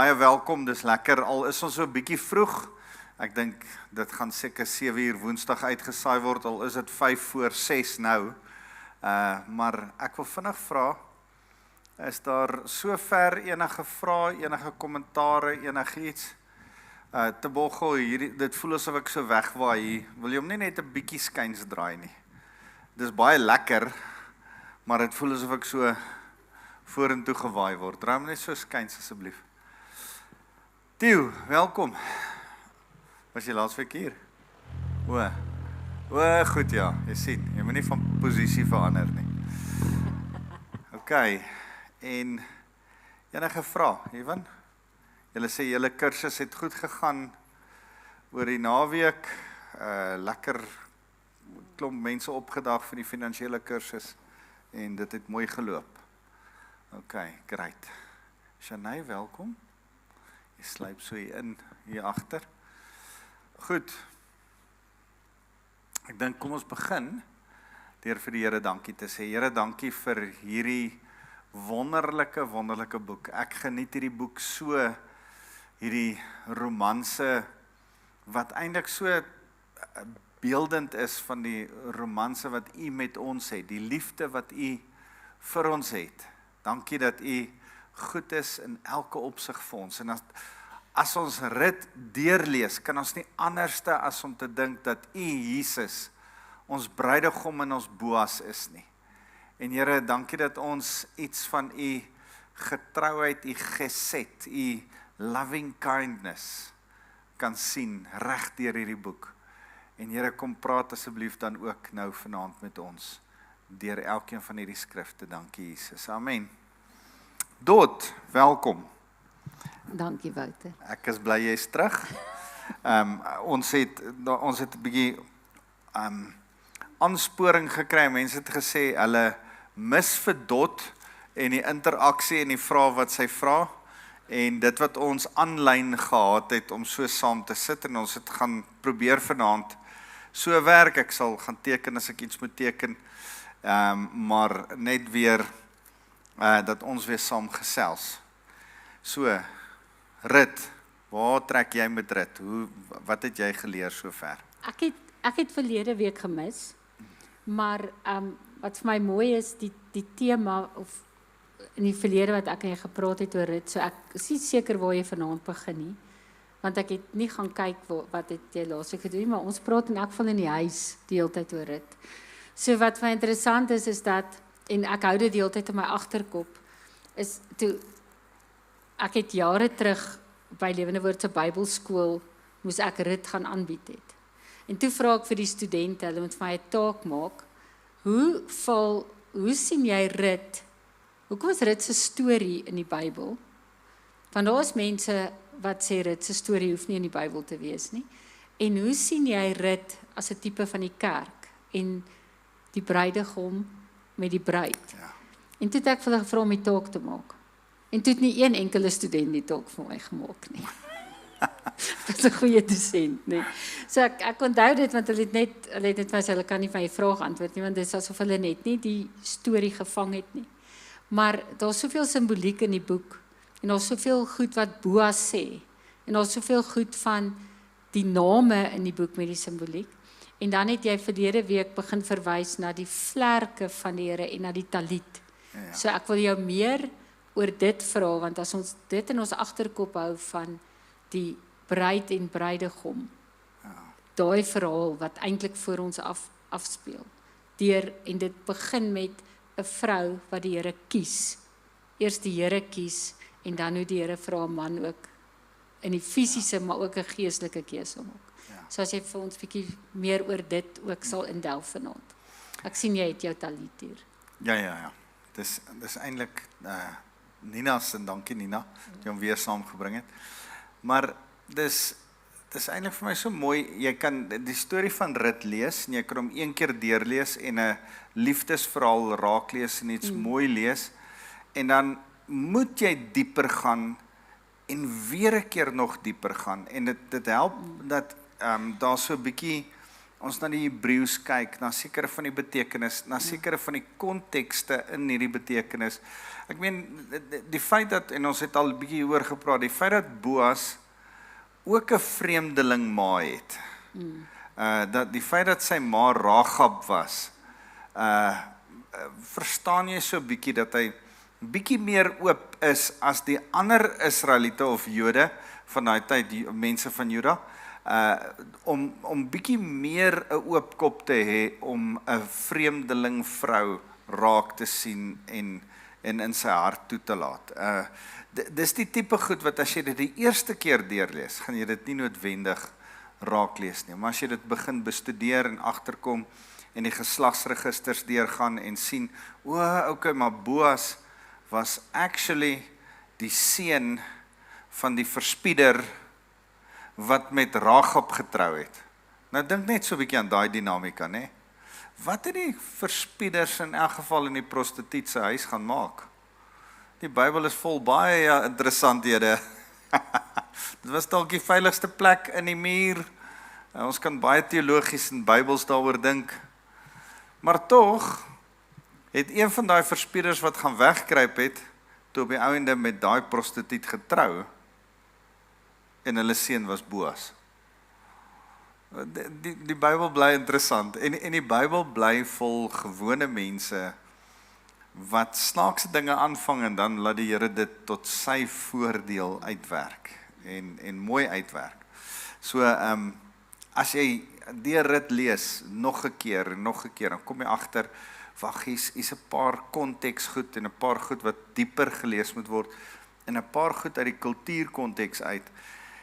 Baie welkom, dis lekker, al is ons so 'n bietjie vroeg. Ek dink dit gaan seker 7 uur Woensdag uitgesaai word, al is dit 5:45 nou. Maar ek wil vinnig vra, is daar sover enige vrae, enige kommentare, enigiets? Tebogo, dit voel asof ek so wegwaai hier. Wil jy hom nie net 'n bietjie skuins draai nie? Dis baie lekker, maar dit voel asof ek so vorentoe gewaai word. Draai hom net so skuins asseblief. Tieu, welkom. Was jy laasweek hier? O, goed ja, jy sien, jy moet nie van posisie verander nie. OK, en enige vrae, Evan? Julle sê julle kursus het goed gegaan oor die naweek, lekker klomp mense opgedag vir die finansiële kursus en dit het mooi geloop. OK, great. Shanay, welkom. Jy sluip so hier agter. Goed. Ek dink kom ons begin deur vir die Here dankie te sê. Here, dankie vir hierdie wonderlike boek. Ek geniet hierdie boek so, hierdie romanse wat eintlik so beeldend is van die romanse wat U met ons het, die liefde wat U vir ons het. Dankie dat U goed is in elke opsig vir ons. En as ons rit deurlees, kan ons nie anderste as om te dink dat U, Jesus, ons bruidegom en ons Boas is nie. En Here, dankie dat ons iets van U getrouheid, U gesed, U loving kindness kan sien reg deur hierdie boek. En Here, kom praat asseblief dan ook nou vanaand met ons deur elkeen van hierdie skrifte. Dankie Jesus. Amen. Dot, welkom. Dankie Wouter. Ek is bly jy's terug. Ons het 'n bietjie aansporing gekry. Mense het gesê hulle mis vir Dot en die interaksie en die vrae wat sy vra en dit wat ons aanlyn gehad het om so saam te sit en ons het gaan probeer vanaand so werk. Ek sal gaan teken as ek iets moet teken, maar net weer dat ons weer saam gesels. So, Rit, waar trek jy met Rit? Wat het jy geleer sover? Ek het verlede week gemis, maar wat vir my mooi is, die tema, of in die verlede wat ek en jy gepraat het oor Rit, so ek is nie seker waar jy vanaand begin nie, want ek het nie gaan kyk wat het jy laasweek gedoen, maar ons praat in elk geval in die huis die hele tyd oor Rit. So wat vir my interessant is dat, en ek hou dit die hele tyd in my agterkop, is toe ek het jare terug by Lewende Woord se Bybelskool moes ek Rit gaan aanbied het. En toe vra ek vir die studente, hulle moet vir my 'n taak maak. Hoe sien jy Rit? Hoekom is Rit se storie in die Bybel? Want daar is mense wat sê Rit se storie hoef nie in die Bybel te wees nie. En hoe sien jy Rit as 'n tipe van die kerk en die bruidegom met die bruid? Ja. En toe het ek vir hulle gevra om die taak te maak. En toe het nie een enkele student die taak vir my gemaak nie. Dat is 'n goeie dosent, nee. So ek onthou dit, want hulle het net vir hulle kan nie van die vraag antwoord nie, want dit is asof hulle net nie die storie gevang het nie. Maar daar's soveel simboliek in die boek, en daar's soveel goed wat Boas sê, en daar's soveel goed van die name in die boek met die simboliek. En dan het jy verlede week begin verwys na die vlerke van die Here en na die talit. Ja. So ek wil jou meer oor dit vra, want as ons dit in ons agterkop hou van die bruid en bruidegom, daai verhaal wat eintlik voor ons afspeel, en dit begin met 'n vrou wat die Here kies, eers die Here kies, en dan hoe die Here vra 'n man ook, in die fisiese, maar ook 'n geestelike keuse maak. Ja. So as jy vir ons 'n bietjie meer oor dit ook sal indelf vanaand. Ek sien jy het jou talit hier. Ja. Dis eintlik Nina se, dankie Nina, dat jy hom weer saamgebring het. Maar dis eintlik vir my so mooi, jy kan die storie van Rit lees, en jy kan hom een keer deurlees en 'n liefdesverhaal raak lees en iets mooi lees, en dan moet jy dieper gaan, en weer 'n keer nog dieper gaan, en dit help dat daar so 'n bietjie ons na die Hebreëus kyk, na sekere van die betekenis, na sekere van die kontekste in hierdie betekenis. Ek meen, die feit dat, en ons het al 'n bietjie oor gepraat, die feit dat Boas ook 'n vreemdeling ma het. Dat die feit dat sy ma Ragab was, verstaan jy so 'n bietjie dat hy bietjie meer oop is as die ander Israeliete of Jode van daai tyd, die mense van Juda, om bietjie meer 'n oop kop te hê om 'n vreemdeling vrou raak te sien en in sy hart toe te laat. Dis die tipe goed wat as jy dit die eerste keer deurlees, gaan jy dit nie noodwendig raak lees nie, maar as jy dit begin bestudeer en agterkom en die geslagsregisters deurgaan en sien, okay, maar Boas was actually die seun van die verspieder wat met Ragab getrou het. Nou dink net so 'n bietjie aan daai dinamika, né? Wat het die verspieders in elk geval in die prostituut se huis gaan maak? Die Bybel is vol baie interessanthede. Dit was dalk die veiligste plek in die muur. Ons kan baie teologies en Bybels daaroor dink. Maar tog het een van daai verspieders wat gaan wegkruip het, toe op die ouende met daai prostituut getrou, en hulle seun was Boas. Die Bybel bly interessant, en die Bybel bly vol gewone mense, wat snaakse dinge aanvang, en dan laat die Here dit tot sy voordeel uitwerk, en mooi uitwerk. So, as jy deur dit lees, nog 'n keer, dan kom jy agter, wag, hier's 'n paar konteks goed, en 'n paar goed wat dieper gelees moet word, en 'n paar goed uit die kultuurkonteks uit,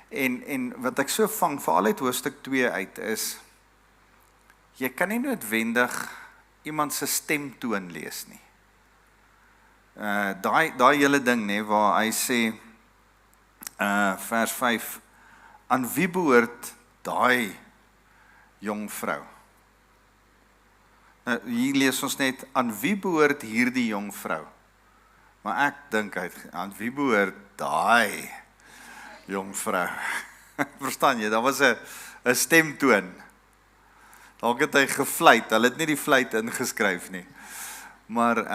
en wat ek so vang, veral uit hoofstuk 2 uit, is, jy kan nie noodwendig iemand se stemtoon lees nie. Daai hele ding, nee, waar hy sê, vers 5, aan wie behoort daai jong vrou? Nou, hier lees ons net, aan wie behoort hierdie jong vrou? Maar ek dink aan wie behoort daai jong vrou? Verstaan jy, daar was 'n stemtoon. Dalk het hy gefluit, hulle het nie die fluit ingeskryf nie. Maar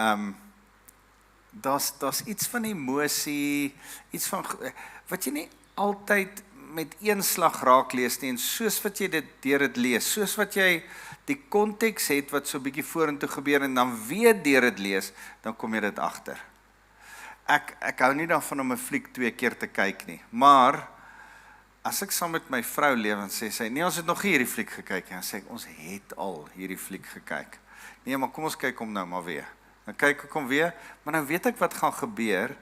daar's iets van emosie, iets van wat jy nie altyd met een slag raak lees nie, en soos wat jy deur dit lees, soos wat jy die konteks het wat so 'n bietjie vorentoe gebeur, en dan weer deur dit lees, dan kom jy dit agter. Ek hou nie daarvan om 'n fliek 2 keer te kyk nie, maar as ek saam met my vrou leef en sê sy, nee, ons het nog nie hierdie fliek gekyk nie, dan sê ek, ons het al hierdie fliek gekyk. Nee, maar kom ons kyk hom nou maar weer. Dan kyk ek hom weer, maar nou weet ek wat gaan gebeur,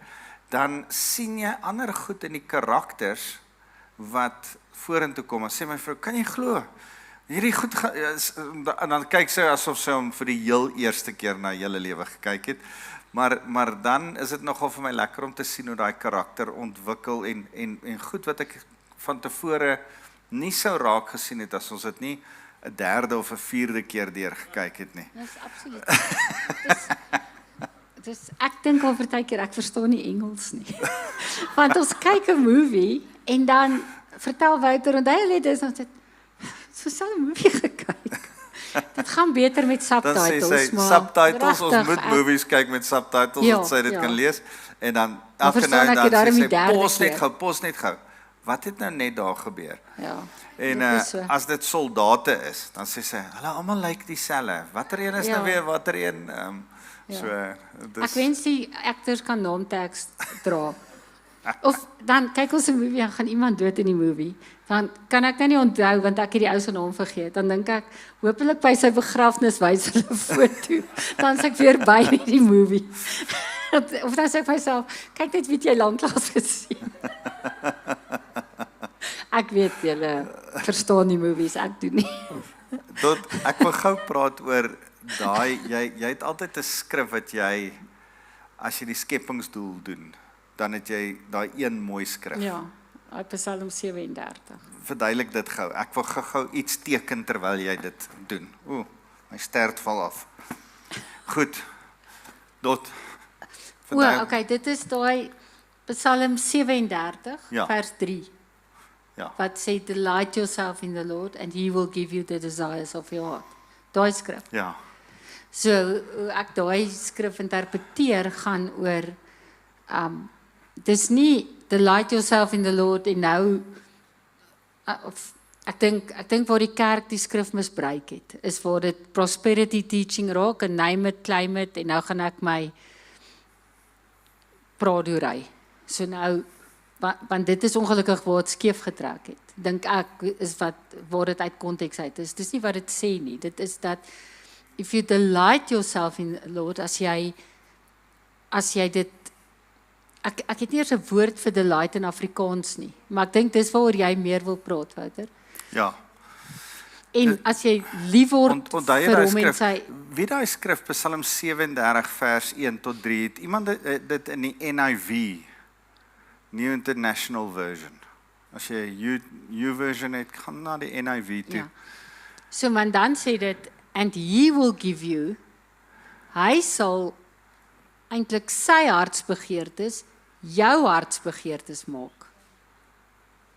dan sien jy ander goed in die karakters wat vorentoe kom, en sê my vrou, kan jy glo? Hierdie goed, en dan kyk sy asof sy hom vir die heel eerste keer na hele lewe gekyk het, maar dan is dit nogal vir my lekker om te sien hoe daai karakter ontwikkel, en goed wat ek van tevore nie sou raak gesien het, as ons dit nie 'n derde of 'n vierde keer deur gekyk het nie. Dis absoluut. Ek dink al partykeer ek verstaan nie Engels nie. Want ons kyk 'n movie en dan vertel Wouter, en hy het dit ons het so 'n movie gekyk. Dit gaan beter met subtitles, dan sê sy, maar subtitles, ons regtig, moet movies kyk met subtitles, Ja, dat sy dit ja. kan lees, en dan Dan elke nou verstaan en ek dan dit daarom sê die sy, derde pos net gou. Wat het nou net daar gebeur? Ja. En dit is so. as dit soldate is, dan sê sy, hulle almal lyk dieselfde. Watter een is Ja. nou weer watter een? So, Ek wens die acteurs kan naamtags dra. Of dan kyk ons 'n movie en gaan iemand dood in die movie. Dan kan ek nou nie onthou want ek het die ou se naam vergeet. Dan dink ek hopelik by sy begrafnis wys hulle 'n foto. Dan is ek weer by die movie. Of dan sê ek vir myself, kyk net wie het jy lanklaas gesien. Ek weet julle verstaan die movies, ek doen nie. Ek wil gou praat oor daai, jy het altyd 'n skrif wat jy, as jy die skepingsdoel doen, dan het jy daai een mooi skrif. Ja, Psalm 37. Verduidelik dit gou. Ek wil gou iets teken terwyl jy dit doen. My stert val af. Goed. Okay, dit is daai Psalm 37 Ja. vers 3. Ja. wat sê delight yourself in the Lord and he will give you the desires of your heart. Daai skrif. Ja. So hoe ek daai skrif interpreteer gaan oor dis nie delight yourself in the Lord en nou of ek dink waar die kerk die skrif misbruik het is waar dit prosperity teaching raak en name it, claim it en nou gaan ek my praatdoery. So nou want dit is ongelukkig waar dit skeef getrek het. Dink ek is waar dit uit konteks uit is. Dis nie wat dit sê nie. Dit is dat if you delight yourself in the Lord as jy dit ek het nie eers 'n woord vir delight in Afrikaans nie, maar ek dink dis waaroor jy meer wil praat, Wouter. Ja. En as jy lief word vir hom en sy wie daai skrif Psalm 37 vers 1 tot 3 het iemand dit in die NIV, New International Version. As jy U-version het, gaan na die NIV toe. ja. So man dan sê dit and he will give you hy sal eintlik sy hartsbegeertes jou hartsbegeertes maak.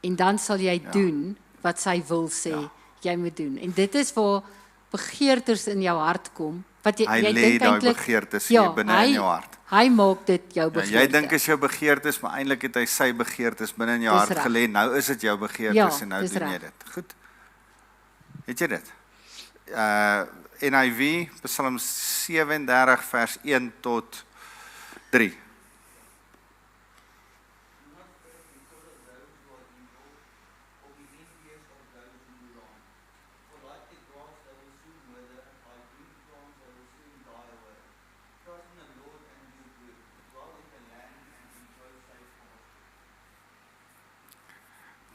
En dan sal jy doen wat sy wil sê jy moet doen. En dit is waar begeertes in jou hart kom. Wat jy dink eintlik begeertes binne in jou hart. Hy maak dit jou begeertes. Jy dink is jou begeertes, maar eintlik het hy sy begeertes binne in jou hart gelê. Nou is dit jou begeertes en nou doen jy dit. Goed. Het jy dit? NIV Psalm 37 vers 1 tot 3.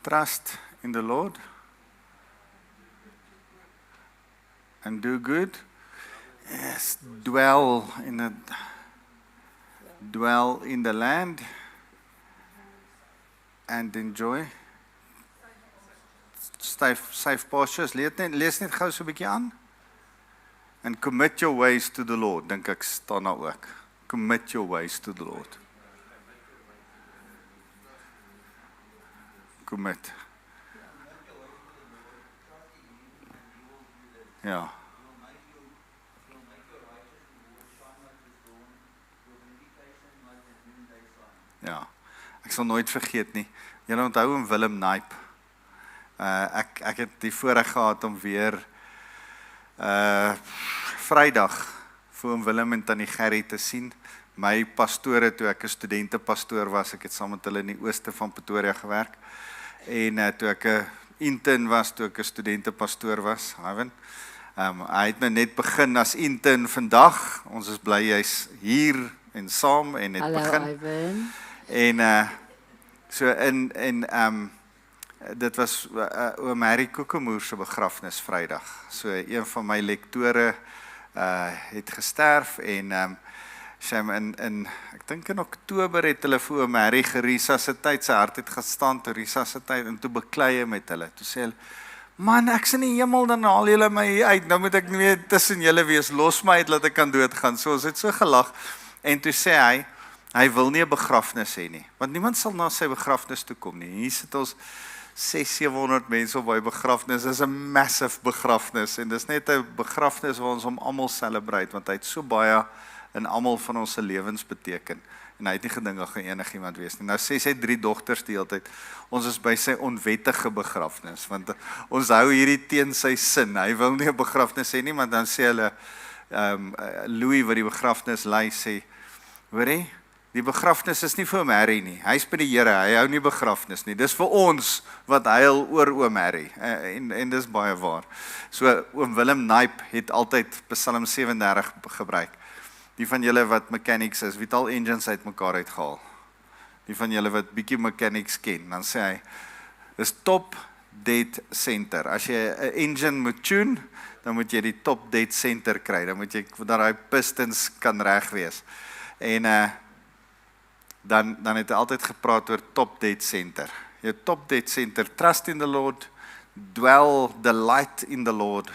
Trust in the Lord and do good. Yes, dwell in the land and enjoy. Safe pastures. Lees net gou so 'n bietjie aan. And commit your ways to the Lord. Dink ek staan daar ook. Commit your ways to the Lord. Commit. Ja. Ja. Ek sal nooit vergeet nie. Julle onthou hom Willem Naip. Ek het die voorreg gehad om weer Vrydag vir hom Willem en Tannie Gerry te sien. My pastore toe ek 'n studentepastoor was, ek het saam met hulle in die ooste van Pretoria gewerk. En toe ek 'n intern was, toe ek 'n studentepastoor was, Ivan. Hy het nou net begin as intern vandag. Ons is bly hy's hier en saam en het begin. Hallo Ivan. En so dit was oom Harry Kokemoer se begrafnis Vrydag. So een van my lektore het gesterf en ek dink in Oktober het hulle vir oom Harry geresusciteer, sy hart het gestaan toe resusciteer en toe beklei hy met hulle. Toe sê hulle: "Man, ek's in die hemel, dan haal julle my hier uit. Nou moet ek nie meer tussen julle wees. Los my uit dat ek kan doodgaan." So ons het so gelag. En toe sê hy wil nie 'n begrafnis hê nie, want niemand sal na sy begrafnis toe kom nie. Hier sit ons 600-700 mense op by begrafnis. Dis 'n massive begrafnis en dis net 'n begrafnis waar ons hom almal celebrate, want hy het so baie in almal van ons se lewens beteken. En hy het nie gedink dat enigiemand wees nie. Nou sê sy 3 dogters die hele tyd, ons is by sy onwettige begrafnis, want ons hou hierdie teen sy sin. Hy wil nie 'n begrafnis hê nie, maar dan sê hulle, Louis wat die begrafnis lei sê, hoorie, die begrafnis is nie vir oom Harry nie. Hy's by die Here, hy hou nie begrafnis nie. Dis vir ons wat huil oor oom Harry. En dis baie waar. So oom Willem Naip het altyd Psalm 37 gebruik. Die van julle wat mechanics is, wie het al engines uitmekaar uitgehaal? Die van julle wat bietjie mechanics ken, dan sê hy, is top dead center. As jy 'n engine moet tune, dan moet jy die top dead center kry. Dan moet jy dat daai pistons kan reg wees. En dan het hy altyd gepraat oor top dead center. Jou top dead center, trust in the Lord, dwell, delight in the Lord,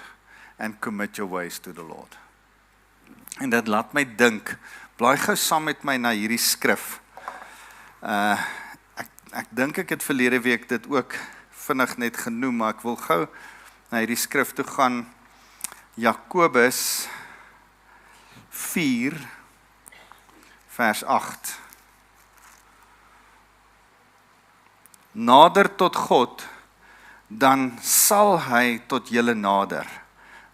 and commit your ways to the Lord. En dit laat my dink, blaai gou saam met my na hierdie skrif. Ek dink ek het verlede week dit ook vinnig net genoem, maar ek wil gou na hierdie skrif toe gaan. Jakobus 4 vers 8. Nader tot God, dan sal hy tot julle nader.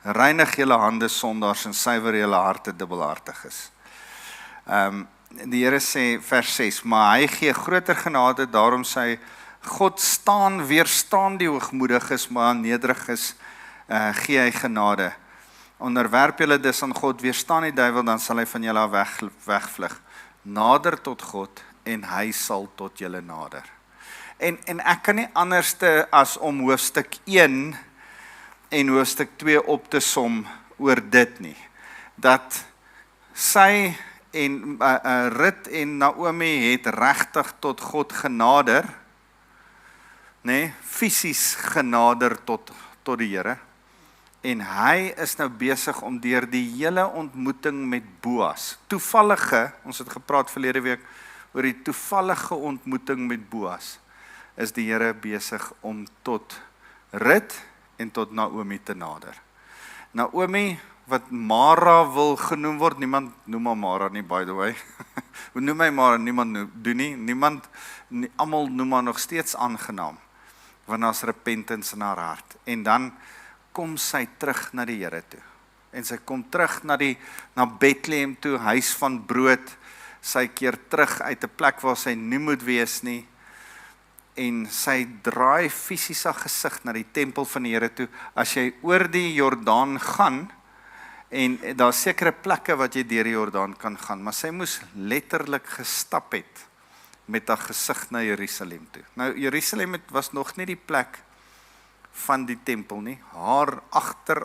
Reinig julle hande sondaars en suiwer julle harte dubbelhartiges. Die Here sê vers 6, maar hy gee groter genade, daarom sê hy, God weerstaan die hoogmoediges, maar aan nederiges gee hy genade. Onderwerp julle dus aan God, weerstaan die duiwel, dan sal hy van julle wegvlug. Nader tot God en hy sal tot julle nader. En ek kan nie anderste as om hoofstuk 1 en hoofstuk 2 op te som oor dit nie. Dat sy en Rut en Naomi het regtig tot God genader, nee, fisies genader tot die Here. En hy is nou besig om deur die hele ontmoeting met Boas, toevallige, ons het gepraat verlede week oor die toevallige ontmoeting met Boas, is die Here besig om tot Rut en tot Naomi te nader. Naomi, wat Mara wil genoem word, niemand noem haar Mara nie, by the way. Hoe noem hy Mara? Niemand doen nie, almal noem haar nog steeds aangenaam, want daar's repentance in haar hart. En dan kom sy terug na die Here toe. En sy kom terug na Bethlehem toe, huis van brood. Sy keer terug uit 'n plek waar sy nie moet wees nie. En sy draai fisies haar gesig na die tempel van die Here toe. As jy oor die Jordaan gaan, en daar sekere plekke wat jy deur die Jordaan kan gaan, maar sy moes letterlik gestap het met haar gesig na Jerusalem toe. Nou, Jerusalem was nog nie die plek van die tempel nie. Haar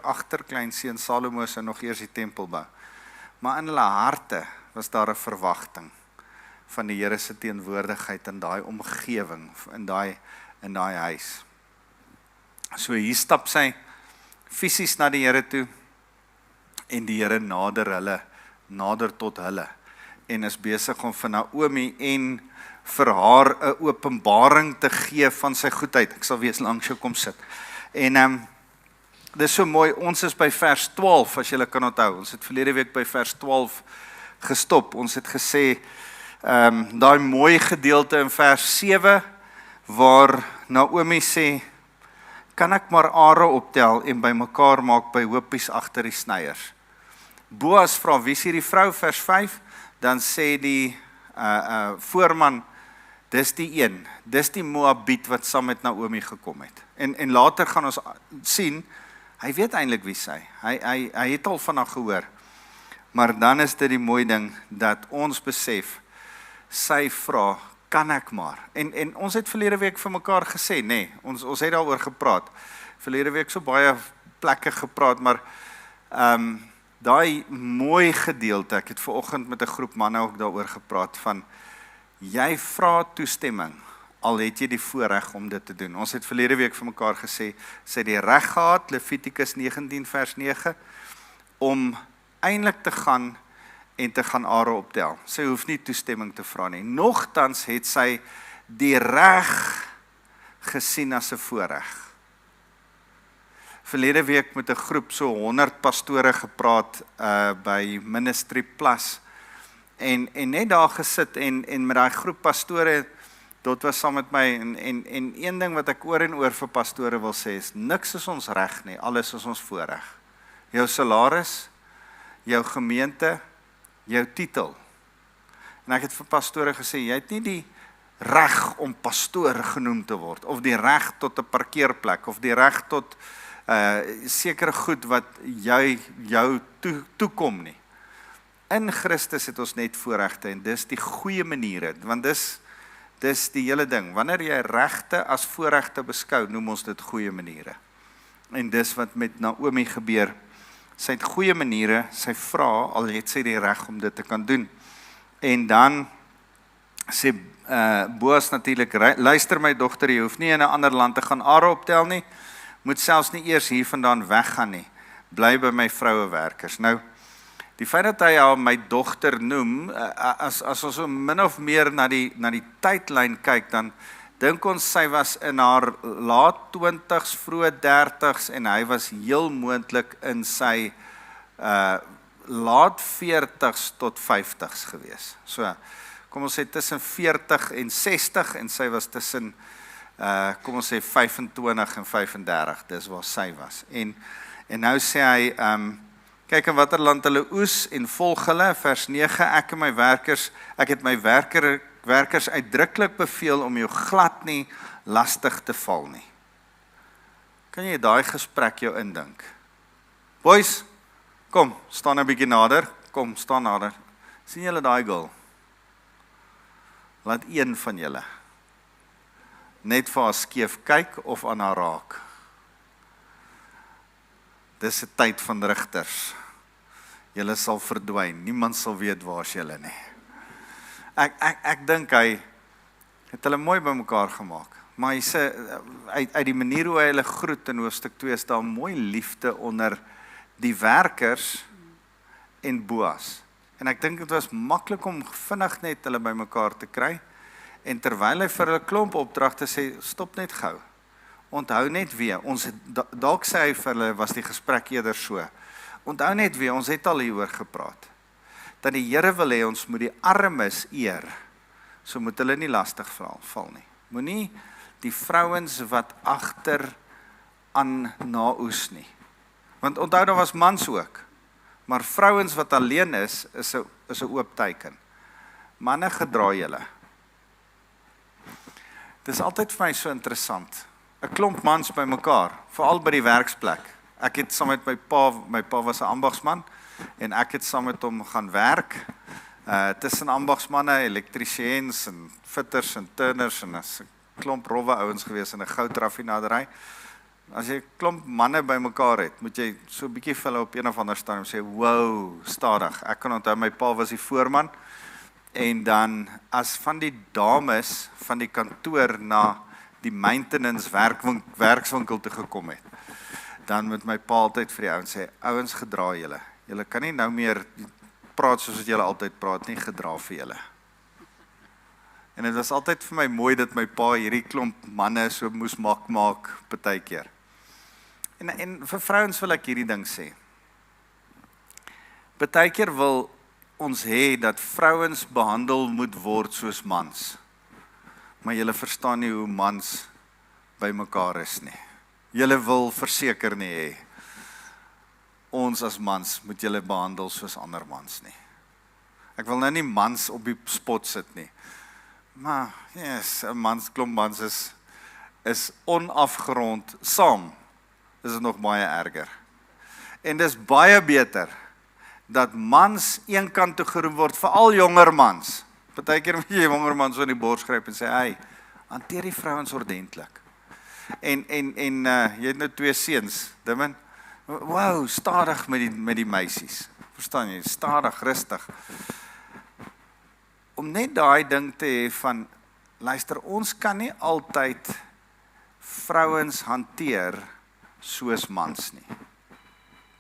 agterkleinseun Salomo sou nog eers die tempel bou. Maar in hulle harte was daar 'n verwagting van die Here se teenwoordigheid in daai omgewing, in daai huis. So hier stap sy fisies na die Here toe, en die Here nader tot hulle, en is besig om vir Naomi en vir haar 'n openbaring te gee van sy goedheid. Ek sal weer langs jou kom sit. En dis so mooi, ons is by vers 12, as julle kan onthou. Ons het verlede week by vers 12 gestop. Ons het gesê, daai mooi gedeelte in vers 7, waar Naomi sê, kan ek maar are optel en bymekaar maak by hoopies agter die sneiers. Boas vra, wie is hierdie vrou, vers 5, dan sê die voorman, dis die een, dis die Moabiet wat saam met Naomi gekom het. En later gaan ons sien, hy weet eintlik wie sy, hy het al van haar gehoor. Maar dan is dit die mooi ding, dat ons besef, sy vra, kan ek maar. En ons het verlede week vir mekaar gesê, nee, ons het daaroor gepraat. Verlede week so baie plekke gepraat, maar daai mooi gedeelte, ek het vanoggend met 'n groep manne ook daaroor gepraat, van jy vra toestemming, al het jy die voorreg om dit te doen. Ons het verlede week vir mekaar gesê, sy het die reg gehad, Levitikus 19 vers 9, om eintlik te gaan en te gaan are optel. Sy hoef nie toestemming te vra nie. Nogtans het sy die reg gesien as 'n voorreg. Verlede week met 'n groep so 100 pastore gepraat by Ministry Plus, en net daar gesit en met daai groep pastore, dit was saam met my, en een ding wat ek oor en oor vir pastore wil sê is, niks is ons reg nie, alles is ons voorreg. Jou salaris, jou gemeente, jou titel. En ek het vir pastore gesê, jy het nie die reg om pastoor genoem te word, of die reg tot 'n parkeerplek, of die reg tot sekere goed wat jou toekom nie. In Christus het ons net voorregte, en dis die goeie maniere, want dis die hele ding. Wanneer jy regte as voorregte beskou, noem ons dit goeie maniere. En dis wat met Naomi gebeur. Sy het goeie maniere, sy vra, al het sy die reg om dit te kan doen. En dan sê Boas natuurlik, luister my dogter, jy hoef nie in 'n ander land te gaan are optel nie, moet selfs nie eers hier vandaan weggaan nie, bly by my vroue werkers. Nou, die feit dat hy haar my dogter noem, as ons so min of meer na die tydlyn kyk, dan dink ons sy was in haar laat 20s, vroeë 30s en hy was heel moontlik in sy laat 40s tot 50s gewees. So, kom ons sê tussen 40 en 60 en sy was tussen kom ons sê 25 en 35, dis waar sy was. En nou sê hy, kyk in watter land hulle oes en volg hulle, vers 9, ek het my werkers uitdruklik beveel om jou glad nie lastig te val nie. Kan jy daai gesprek jou indink? Boys, kom, staan 'n bietjie nader, kom, staan nader. Sien julle daai girl? Laat een van julle net vir haar skeef kyk of aan haar raak. Dis 'n tyd van rigters. Julle sal verdwyn, niemand sal weet waar is julle nie. Ek dink hy het hulle mooi bymekaar gemaak. Maar hy sê, uit die manier hoe hy hulle groet in hoofstuk 2 is daar mooi liefde onder die werkers en Boas. En ek dink dit was maklik om vinnig net hulle bymekaar te kry. En terwyl hy vir hulle klomp opdragte sê, stop net gou. Onthou net weer, dalk sê hy vir hulle, was die gesprek eerder so. Onthou net weer, ons het al hieroor gepraat. Dat die Here wil hê ons moet die armes eer. So moet hulle nie lastig val nie. Moenie die vrouens wat agter aan naoes nie. Want onthou daar was mans ook. Maar vrouens wat alleen is 'n oop teken. Manne gedra julle. Dis altyd vir my so interessant. 'n Klomp mans by mekaar, veral by die werksplek. Ek het saam met my pa was 'n ambagsman en ek het saam met hom gaan werk. Tussen ambagsmanne, elektriesiens en fitters en turners en 'n klomp rowwe ouens gewees in 'n goudraffinaderry. As jy 'n klomp manne by mekaar het, moet jy so 'n bietjie vir hulle op een of ander stadium sê, "Wow, stadig." Ek kan onthou my pa was die voorman en dan as van die dames van die kantoor na die maintenance werkswinkel toe gekom het, dan moet my pa altyd vir die ouens sê, "Ouens, gedra julle. Julle kan nie nou meer praat soos wat julle altyd praat nie, gedra vir julle." En dit was altyd vir my mooi dat my pa hierdie klomp manne so moes maak partykeer. En vir vrouens wil ek hierdie ding sê. Partykeer wil ons hê dat vrouens behandel moet word soos mans. Maar julle verstaan nie hoe mans by mekaar is nie. Julle wil verseker nie hê ons as mans moet julle behandel soos ander mans nie. Ek wil nou nie mans op die spot sit nie. Maar yes, 'n klomp mans is onafgerond saam. Is dit nog baie erger. En dis baie beter dat mans een kant toe geroep word, veral jonger mans. Partykeer moet jy jonger mans so in die bors gryp en sê, "Hey, hanteer die vrouens ordentlik." En jy het nou 2 seuns, Dimmen. Wow, stadig met die meisies. Verstaan jy? Stadig, rustig. Om net daai ding te hê van, luister, ons kan nie altyd vrouens hanteer soos mans nie.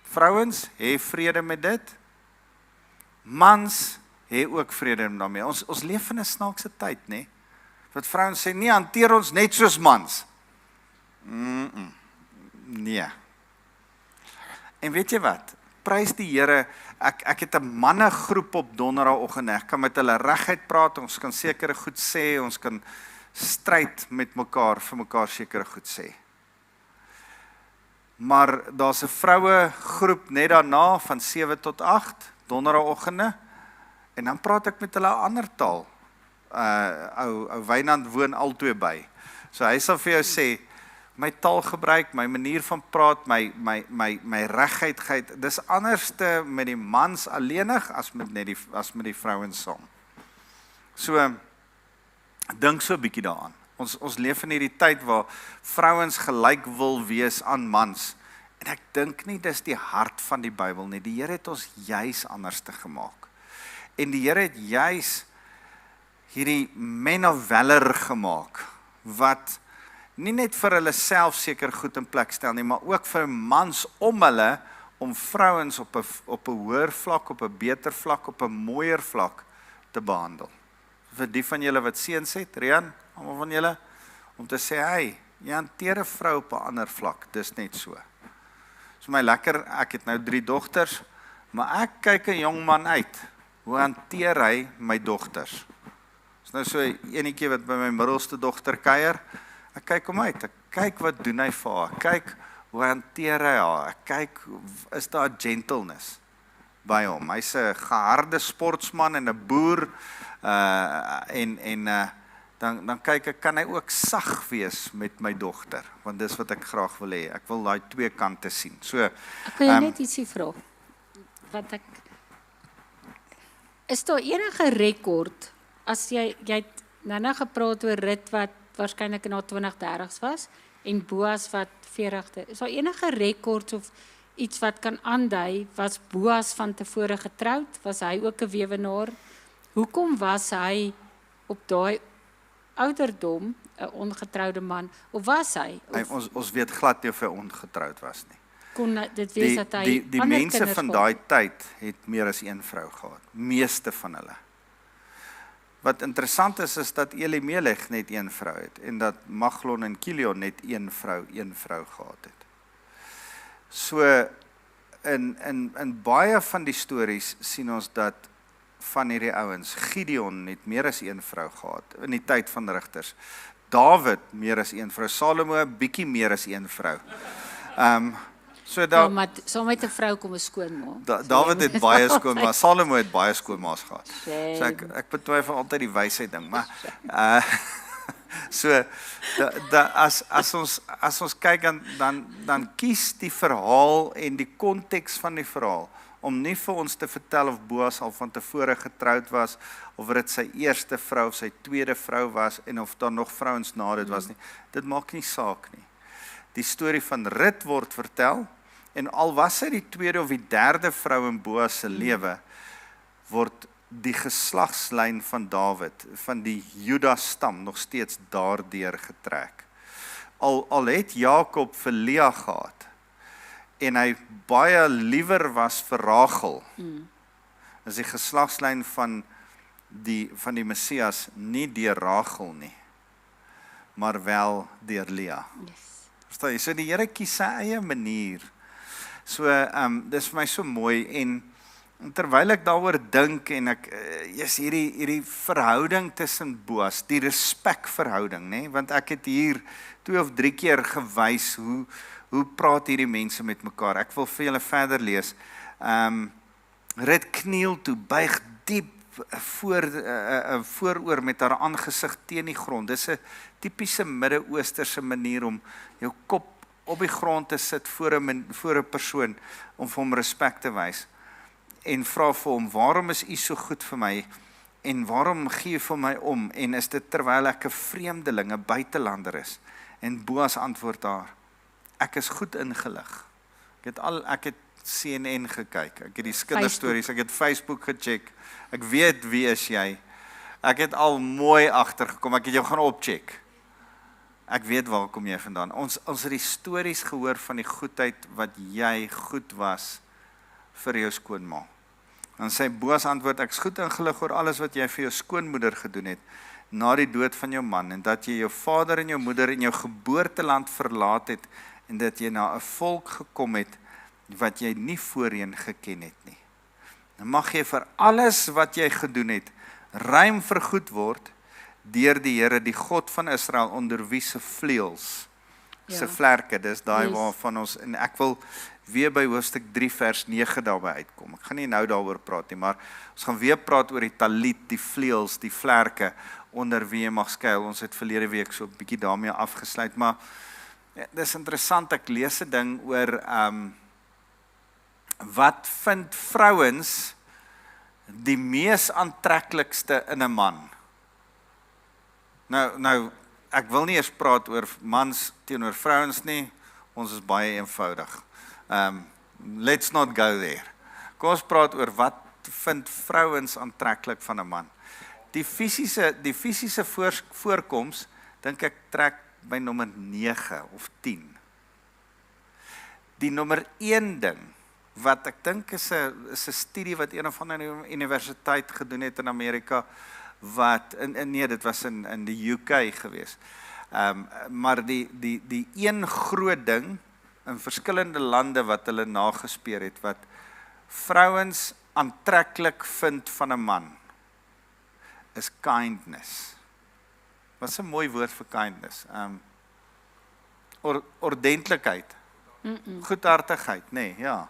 Vrouens hê vrede met dit. Mans hê ook vrede daarmee. Ons leef in 'n snaakse tyd, nê? Wat vrouens sê, "Nee, hanteer ons net soos mans." Nee. En weet jy wat? Prys die Here. Ek het 'n mannegroep op donderdagoggend. Ek kan met hulle reguit praat. Ons kan sekere goed sê. Ons kan stryd met mekaar vir mekaar sekere goed sê. Maar daar's 'n vroue groep net daarna van 7 tot 8 donderdagoggende. En dan praat ek met hulle 'n ander taal. Ou Wynand woon albei by. So hy sal vir jou sê, my taalgebruik, my manier van praat, my regheidheid, dis anderste met die mans alleenig as met die vrouens saam. So dink so 'n bietjie daaraan. Ons leef in hierdie tyd waar vrouens gelyk wil wees aan mans. En ek dink nie dis die hart van die Bybel nie. Die Here het ons juis anders te gemaak. En die Here het juis hierdie men of valor gemaak wat nie net vir hulle self seker goed in plek stel nie, maar ook vir mans om hulle, om vrouens op 'n hoër vlak, op 'n beter vlak, op 'n mooier vlak te behandel. Vir die van julle wat seuns het, Rian, almal van julle, om te sê, hey, jy hanteer 'n vrou op 'n ander vlak, dis net so. Dis my lekker, ek het nou 3 dogters, maar ek kyk 'n jong man uit. Hoe hanteer hy my dogters? Dis nou so enetjie wat by my middelste dogter kuier. Ek kyk hom uit. Ek kyk wat doen hy vir haar. Ek kyk hoe hanteer hy haar. Ek kyk, is daar gentleness by hom? Hy's 'n geharde sportsman en 'n boer dan kyk ek, kan hy ook sag wees met my dogter, want dis wat ek graag wil hê. Ek wil daai 2 kante sien. So, Ek wil jou net ietsie vra. Is daar enige rekord, as jy het nou gepraat oor Rit wat waarskynlik in haar 20-30's was, en Boas wat 40ste, is daar enige rekords of iets wat kan aandui, was Boas van tevore getroud, was hy ook 'n weewenaar? Hoekom was hy op daai ouderdom 'n ongetroude man, of was hy? Ons weet glad nie of hy ongetroud was nie. Kon dit wees dat hy die ander mense kinders van gehad daai tyd het meer as 1 vrou gehad, meeste van hulle. Wat interessant is dat Elimelech net 1 vrou het, en dat Maglon en Kilion net 1 vrou gehad het. So, in baie van die stories sien ons dat van hierdie ouens, Gideon het meer as 1 vrou gehad, in die tyd van rigters. Dawid meer as 1 vrou, Salomo 'n bietjie meer as 1 vrou. Ja, maar saam met 'n vrou kom 'n skoonma. Dawid het baie skoonmaas, Salomo het baie skoonmaas gehad. Shame. So ek betwyfel altyd die wysheid ding, maar so as ons kyk dan kies die verhaal en die konteks van die verhaal om nie vir ons te vertel of Boas al van tevore getroud was, of dit sy eerste vrou of sy tweede vrou was, en of daar nog vrouens na dit was nie. Dit maak nie saak nie. Die storie van Rut word vertel, en al was sy die tweede of die derde vrou in Boas se lewe, word die geslagslyn van Dawid, van die Juda stam, nog steeds daardeur getrek. Al het Jakob vir Lea gehad, en hy baie liewer was vir Rachel, is die geslagslyn van die Messias nie deur Rachel nie, maar wel deur Lea. Yes. Verstaan jy? So die Here kies sy eie manier. So, dis vir my so mooi, en terwyl ek daaroor dink, en ek, hierdie verhouding tussen Boas, die respekverhouding, nee? Want ek het hier 2 of 3 keer gewys, hoe praat hierdie mense met mekaar. Ek wil vir julle verder lees. Rut kniel toe, buig diep vooroor met haar aangesig teen die grond. Dis 'n tipiese Midde-Oosterse manier om jou kop op die grond te sit voor 'n persoon, om vir hom respek te wys. En vra vir hom, waarom is u so goed vir my? En waarom gee u vir my om? En is dit terwyl ek 'n vreemdeling, 'n buitelander is? En Boas antwoord haar, ek is goed ingelig. Ek het CNN gekyk, ek het die kinderstories, ek het Facebook gecheck, ek weet wie is jy, ek het al mooi agtergekom, ek het jou gaan opcheck. Ek weet waar kom jy vandaan. Ons het die stories gehoor van die goedheid wat jy goed was vir jou skoonma. Dan sê Boas antwoord, ek is goed ingelig oor alles wat jy vir jou skoonmoeder gedoen het na die dood van jou man, en dat jy jou vader en jou moeder en jou geboorteland verlaat het, en dat jy na 'n volk gekom het wat jy nie voorheen geken het nie. Dan mag jy vir alles wat jy gedoen het ruim vergoed word deur die Here, die God van Israel, onder wie se vleuels, se vlerke, dis daai waarvan ons, en ek wil weer by hoofstuk 3 vers 9 daarby uitkom. Ek gaan nie nou daaroor praat nie, maar ons gaan weer praat oor die talit, die vleuels, die vlerke, onder wie jy mag skuil. Ons het verlede week so 'n bietjie daarmee afgesluit, maar dis interessant, ek lees 'n ding oor wat vind vrouens die mees aantreklikste in 'n man? Nou, ek wil nie eers praat oor mans teenoor vrouens nie, ons is baie eenvoudig. Let's not go there. Kom ons praat oor wat vind vrouens aantreklik van 'n man. Die fisiese voorkoms, dink ek trek by nommer 9 of 10. Die nommer 1 ding, wat ek dink is 'n studie wat een of ander universiteit gedoen het in Amerika, dit was in die UK gewees. Maar die een groot ding in verskillende lande wat hulle nagespeur het, wat vrouens aantreklik vind van 'n man, is kindness. Wat is 'n mooi woord vir kindness? Ordentlikheid, goedhartigheid, nee, ja.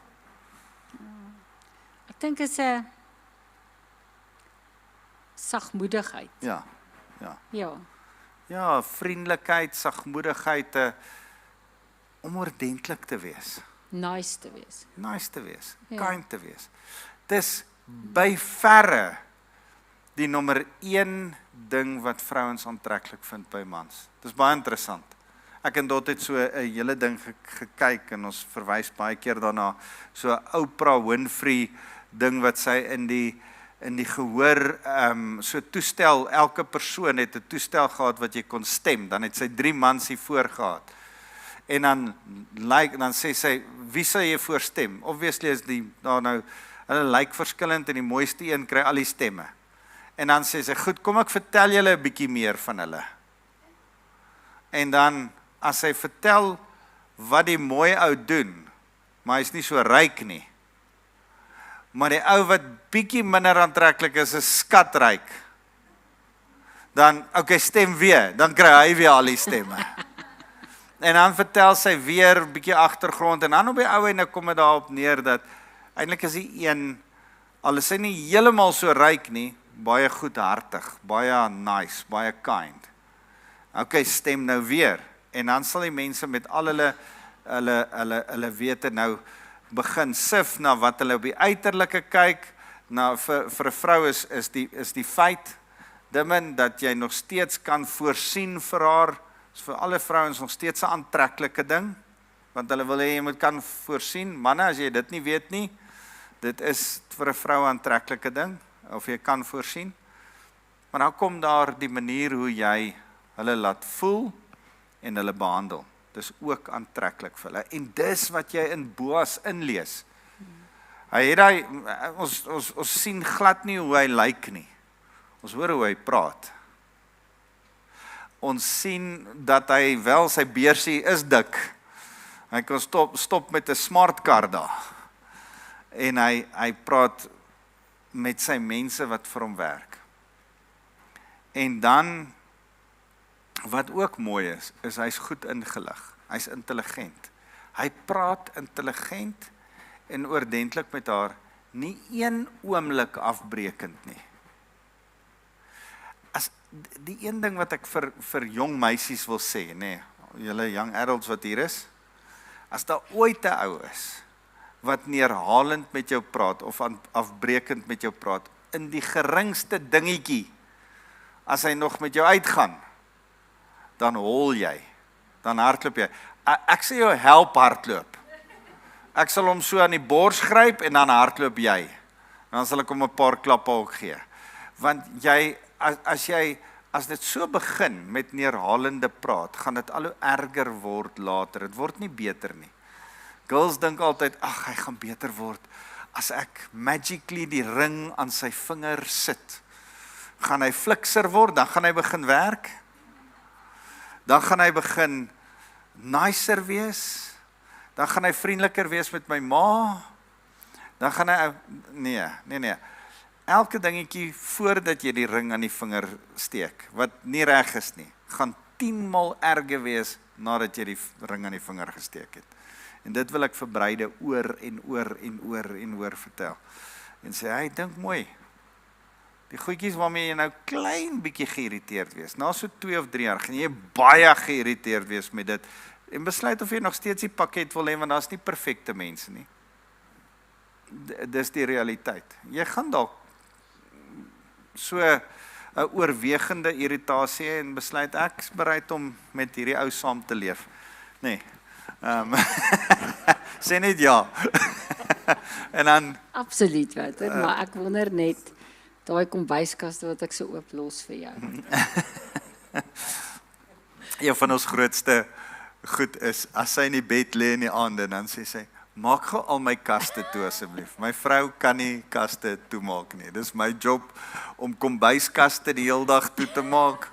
Ek dink is 'n sagmoedigheid. Ja. Ja, Vriendelikheid, sagmoedigheid, om ordentlik te wees. nice te wees. Nice te wees, Ja. kind te wees. Dis by verre die nommer 1 ding wat vrouens aantreklik vind by mans. Dis baie interessant. Ek en Dot het so 'n hele ding gekyk en ons verwys baie keer daarna, so 'n Oprah Winfrey ding wat sy in die gehoor, so toestel, elke persoon het 'n toestel gehad wat jy kon stem, dan het sy 3 mans hier voor gehad. En dan sê sy, wie sal jy voorstem? Obviously is hulle lyk verskillend en die mooiste een kry al die stemme. En dan sê sy, goed, kom ek vertel julle 'n bietjie meer van hulle. En dan, as sy vertel wat die mooi ou doen, maar hy is nie so ryk nie, maar die ou wat bietjie minder aantreklik is skatryk, dan, okay, stem weer, dan kry hy weer al die stemme. En dan vertel sy weer 'n bietjie agtergrond, en dan op die ou en kom dit daarop neer dat eintlik is die een, al is hy nie heeltemal so ryk nie, baie goedhartig, baie nice, baie kind. Okay, stem nou weer. En dan sal die mense met al hulle wete nou begin sif na wat hulle op die uiterlike kyk. Nou vir 'n vrou is die feit Dimmen dat jy nog steeds kan voorsien vir haar. Is vir alle vrouens nog steeds 'n aantreklike ding, want hulle wil hê jy moet kan voorsien. Manne, as jy dit nie weet nie, dit is vir 'n vrou 'n aantreklike ding, of jy kan voorsien. Maar dan kom daar die manier hoe jy hulle laat voel en hulle behandel. Dis ook aantreklik vir hulle. En dis wat jy in Boas inlees. Hy het ons sien glad nie hoe hy lyk nie. Ons hoor hoe hy praat. Ons sien dat hy wel, sy beursie is dik. Hy kan stop met 'n smart car daar. En hy praat met sy mense wat vir hom werk. En dan, wat ook mooi is hy's goed ingelig. Hy's intelligent. Hy praat intelligent en oordentlik met haar, nie een oomblik afbrekend nie. As die een ding wat ek vir jong meisies wil sê, nee, julle young adults wat hier is, as daar ooit 'n ou is wat neerhalend met jou praat of afbrekend met jou praat in die geringste dingetjie, as hy nog met jou uitgaan, dan hol jy, dan hardloop jy. Ek sê jou help hardloop. Ek sal hom so aan die bors gryp en dan hardloop jy. En dan sal ek hom 'n paar klappe ook gee. Want jy, as dit so begin met neerhalende praat, gaan dit al hoe erger word later. Dit word nie beter nie. Girls dink altyd, ag, hy gaan beter word as ek magically die ring aan sy vinger sit. Gaan hy flikser word, dan gaan hy begin werk. Dan gaan hy begin nicer wees. Dan gaan hy vriendeliker wees met my ma. Dan gaan hy, nee. Elke dingetjie voordat jy die ring aan die vinger steek, wat nie reg is nie, gaan 10 maal erger wees nadat jy die ring aan die vinger gesteek het. En dit wil ek vir bruide oor en oor vertel. En sê, hy, dink mooi. Die goedjies waarmee jy nou klein bietjie geïrriteerd wees. Na so 2 of 3 jaar gaan jy baie geïrriteerd wees met dit. En besluit of jy nog steeds die pakket wil hê, want daar's nie perfekte mense nie. Dis die realiteit. Jy gaan dalk so 'n oorwegende irritasie hê en besluit ek is bereid om met hierdie ou saam te leef. Nee. Sê net ja. En dan Absoluut, Wouter, maar ek wonder net, daai kombuiskaste wat ek so oop los vir jou. Een van ons grootste goed is, as sy in die bed lê in die aande, dan sê sy, maak gou al my kaste toe asseblief. My vrou kan nie kaste toemaak nie. Dis my job om kombuiskaste die hele dag toe te maak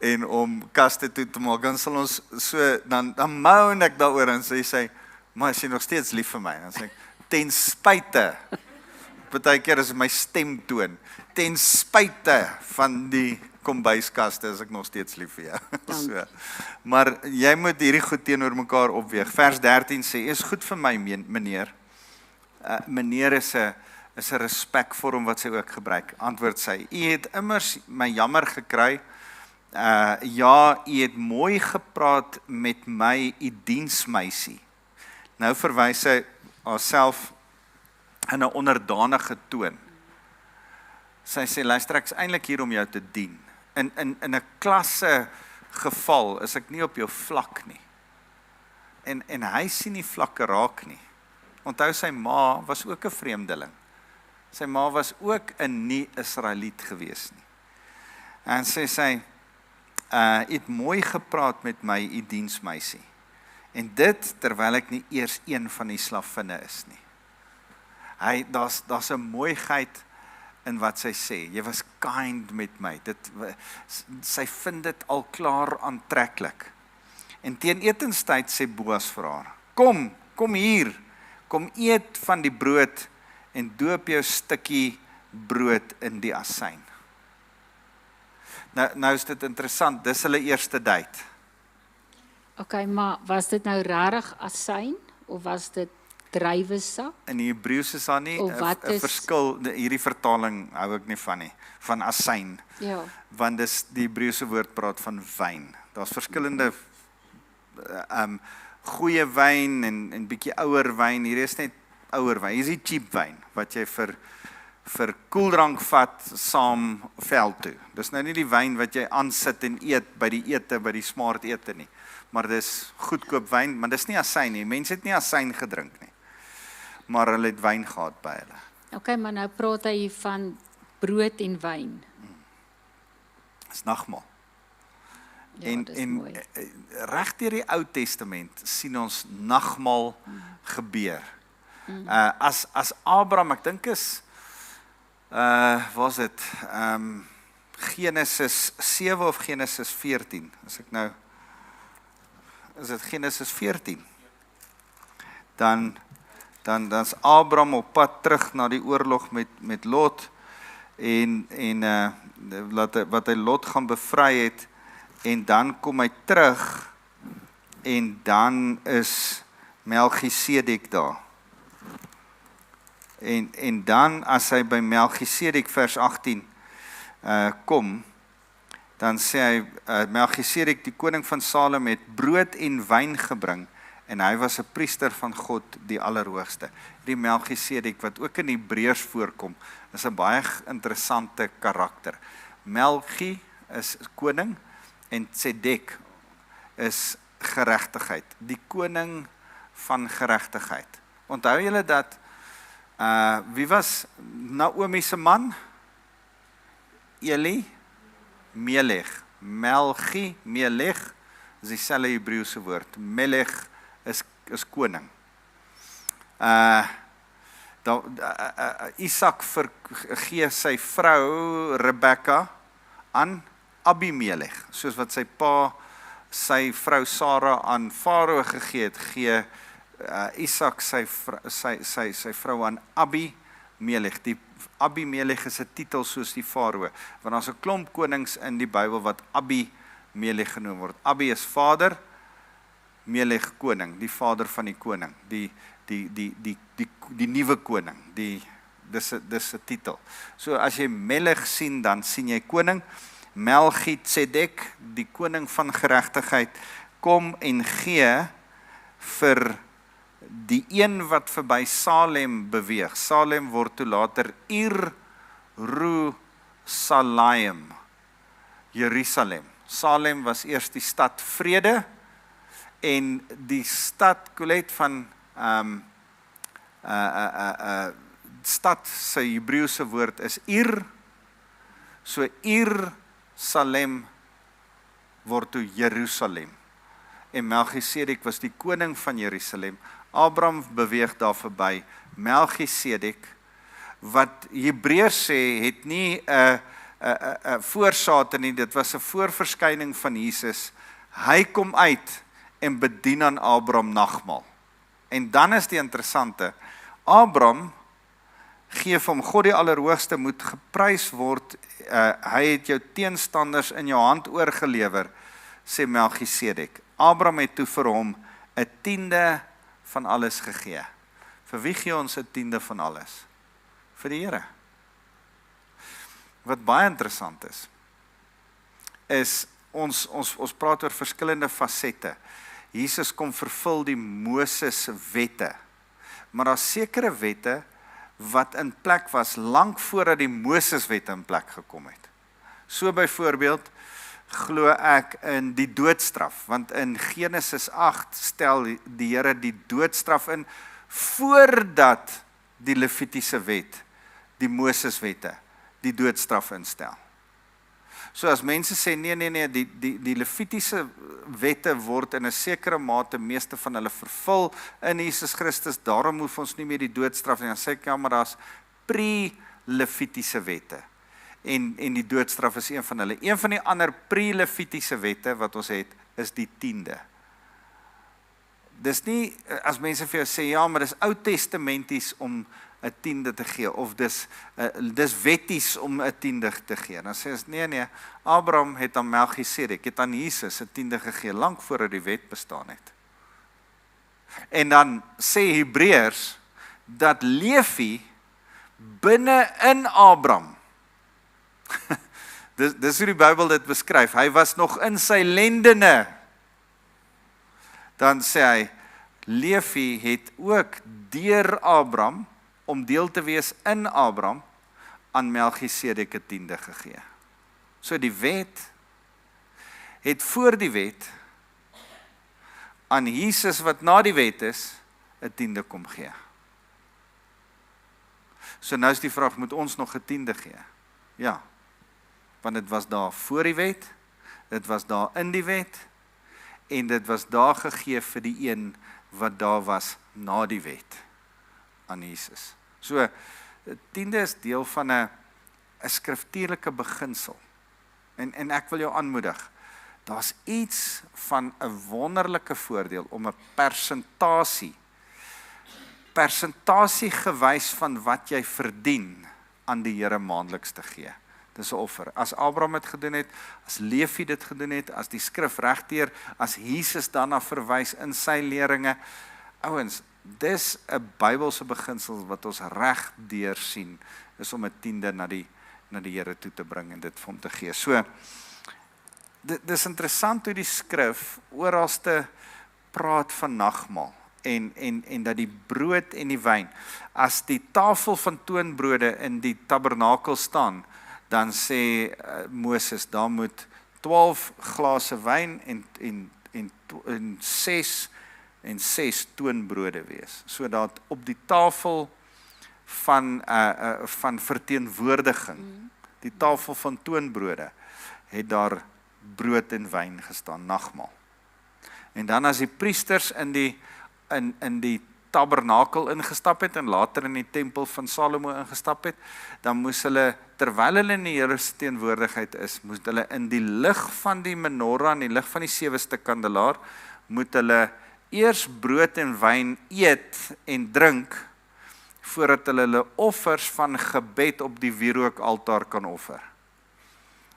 en om kaste toe te maak, dan sal ons so, dan moan ek daaroor en sê, maar is jy nog steeds lief vir my? Dan sê ek, ten spyte, partykeer is my stemtoon, ten spyte van die kombuiskaste is ek nog steeds lief vir jou. So, maar jy moet hierdie goed teenoor mekaar opweeg. Vers 13 sê, is goed vir my, meneer. Meneer is 'n respekvorm wat sy ook gebruik. Antwoord sy, u het immers my jammer gekry. Ja, u het mooi gepraat met my, u diensmeisie. Nou verwys sy haarself in 'n onderdanige toon. Sy sê, luister, ek is eintlik hier om jou te dien. In 'n klasse geval is ek nie op jou vlak nie. En hy sien nie vlakke raak nie. Onthou, sy ma was ook 'n vreemdeling. Sy ma was ook 'n nie-Israeliet gewees nie. En sy het mooi gepraat met my, u diensmeisie. En dit terwyl ek nie eers een van die slavinne is nie. Daar's 'n mooiheid in wat sy sê. Jy was kind met my. Sy vind dit al klaar aantreklik. En teen etenstyd sê Boas vir haar, kom hier, kom eet van die brood en doop jou stukkie brood in die asyn. Nou is dit interessant, dis hulle eerste date. Okay, maar was dit nou regtig asyn of was dit druiwesap? In die Hebreëus is daar nie 'n verskil, hierdie vertaling hou ek nie van nie, van asyn. Ja. Want die Hebreëse woord praat van wyn. Daar's verskillende goeie wyn en bietjie ouer wyn. Hier is net ouer wyn. Hier is die cheap wyn wat jy vir koeldrank vat saam veld toe. Dis nou nie die wyn wat jy aansit en eet by die smart ete nie. Maar dis goedkoop wyn, maar dis nie asyn nie. Mense het nie asyn gedrink nie. Maar hulle het wyn gehad by hulle. Okay, maar nou praat hy van brood en wyn. Dis nagmaal. Ja, dis mooi. Reg deur die Ou Testament sien ons nagmaal gebeur. As Abraham, ek dink is was dit Genesis 7 of Genesis 14? Is dit Genesis 14? Dan's Abraham op pad terug na die oorlog met Lot en wat hy Lot gaan bevry het, en dan kom hy terug en dan is Melchisedek daar. En dan as hy by Melchisedek vers 18 kom, dan sê hy, Melchisedek, die koning van Salem, het brood en wyn gebring, en hy was 'n priester van God, die Allerhoogste. Die Melchisedek, wat ook in Hebreërs voorkom, is 'n baie interessante karakter. Melchi is koning, en Tzedek is geregtigheid. Die koning van geregtigheid. Onthou julle dat, wie was Naomi se man? Eli Melech. Melchi, Melech, is dieselfde Hebreëse woord. Melech is koning. Isak gee sy vrou Rebekka aan Abimelech, soos wat sy pa sy vrou Sara aan Farao gegee het, gee Isak sy vrou aan Abimelech. Die Abimelech is 'n titel soos die Farao, want daar's 'n klomp konings in die Bybel wat Abimelech genoem word. Abi is vader, Melech koning, die vader van die koning, die nuwe koning, dis 'n titel. So as jy Melech sien, dan sien jy koning. Melchisedek, die koning van geregtigheid, kom en gee vir die een wat verby Salem beweeg. Salem word toe later Jerusalem. Salem was eers die stad vrede, en die stad Kolet van stad se Hebreëse woord is so Salem word toe Jerusalem. En Melchisedek was die koning van Jerusalem. Abraham beweeg daar verby. Melchisedek, wat Hebreërs sê, het nie 'n voorsate nie, dit was 'n voorverskyning van Jesus. Hy kom uit en bedien aan Abraham nagmaal. En dan is die interessante, Abraham gee vir hom, God die Allerhoogste moet geprys word, hy het jou teenstanders in jou hand oorgelewer, sê Melchisedek. Abraham het toe vir hom 'n tiende van alles gegee. Vir wie gee ons 'n tiende van alles? Vir die Here. Wat baie interessant is ons praat oor verskillende fasette. Jesus kom vervul die Moses wette, maar daar sekere wette wat in plek was lank voordat die Moses wette in plek gekom het. So byvoorbeeld glo ek in die doodstraf, want in Genesis 8 stel die Here die doodstraf in voordat die Levitiese wet, die Moses wette, die doodstraf instel. So as mense sê nee, die Levitiese wette word in 'n sekere mate meeste van hulle vervul in Jesus Christus, daarom hoef ons nie meer die doodstraf nie. Dan sê ek, ja, maar daar's pre-Levitiese wette. En die doodstraf is een van hulle. Een van die ander pre-Levitiese wette wat ons het, is die tiende. Dis nie, as mense vir jou sê, ja, maar dis Oud-testamenties om 'n tiende te gee, of dis wetties om 'n tiende te gee. Dan sê ons, nee, Abraham het aan Melchisedek, het aan Jesus 'n tiende gegee, lank voordat die wet bestaan het. En dan sê Hebreërs, dat Levi binne in Abraham, dis hoe die Bybel dit beskryf, hy was nog in sy lendene. Dan sê hy, Levi het ook deur Abraham, om deel te wees in Abraham, aan Melchisedek 'n tiende gegee. So die wet het voor die wet aan Jesus wat na die wet is, 'n tiende kom gee. So nou is die vraag, moet ons nog 'n tiende gee? Ja, want dit was daar voor die wet, dit was daar in die wet, en dit was daar gegee vir die een wat daar was na die wet, aan Jesus. So, tiende is deel van 'n skriftuurlike beginsel. En ek wil jou aanmoedig, daar's iets van 'n wonderlike voordeel om 'n persentasie gewys van wat jy verdien aan die Here maandeliks te gee. Dis 'n offer. As Abraham dit gedoen het, as Levi dit gedoen het, as die skrif regdeur, as Jesus daarna verwys in sy leringe, ouens, dis 'n Bybelse beginsel wat ons regdeur sien, is om 'n tiende na die Here toe te bring en dit vir hom te gee. So, dis interessant hoe die skrif oralste praat van nagmaal en dat die brood en die wyn, as die tafel van toonbrode in die tabernakel staan, dan sê Moses, daar moet 12 glase wyn en 6 toonbrode wees, sodat op die tafel van verteenwoordiging, die tafel van toonbrode, het daar brood en wyn gestaan, nagmaal. En dan as die priesters in die tabernakel ingestap het en later in die tempel van Salomo ingestap het, dan moes hulle, terwyl hulle in die Here se teenwoordigheid is, moes hulle in die lig van die menorah, in die lig van die 7ste kandelaar, moet hulle eers brood en wyn eet en drink, voordat hulle offers van gebed op die wierookaltaar kan offer.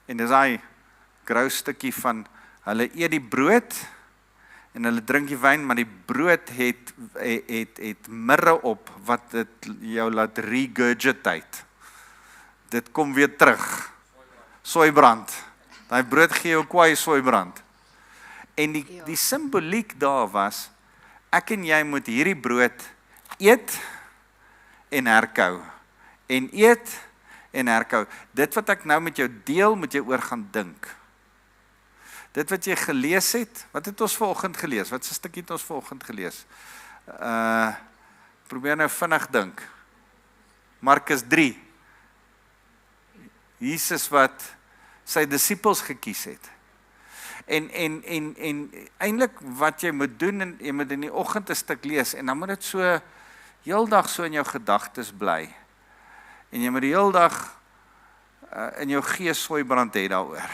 En dis daai grou stukkie van, hulle eet die brood, en hulle drink die wyn, maar die brood het mirre op, wat dit jou laat regurgitate. Dit kom weer terug. Soeibrand. Daai brood gee jou kwaai soeibrand. En die simboliek daar was, ek en jy moet hierdie brood eet en herkou. En eet en herkou. Dit wat ek nou met jou deel, moet jy oor gaan dink. Dit wat jy gelees het, wat het ons vanoggend gelees? Wat 'n stukkie het ons vanoggend gelees? Probeer nou vinnig dink. Markus 3. Jesus wat sy disippels gekies het. En eintlik wat jy moet doen, en jy moet in die oggend 'n stuk lees, en dan moet dit so heeldag so in jou gedagtes bly. En jy moet die heeldag in jou gees sooibrand het daaroor.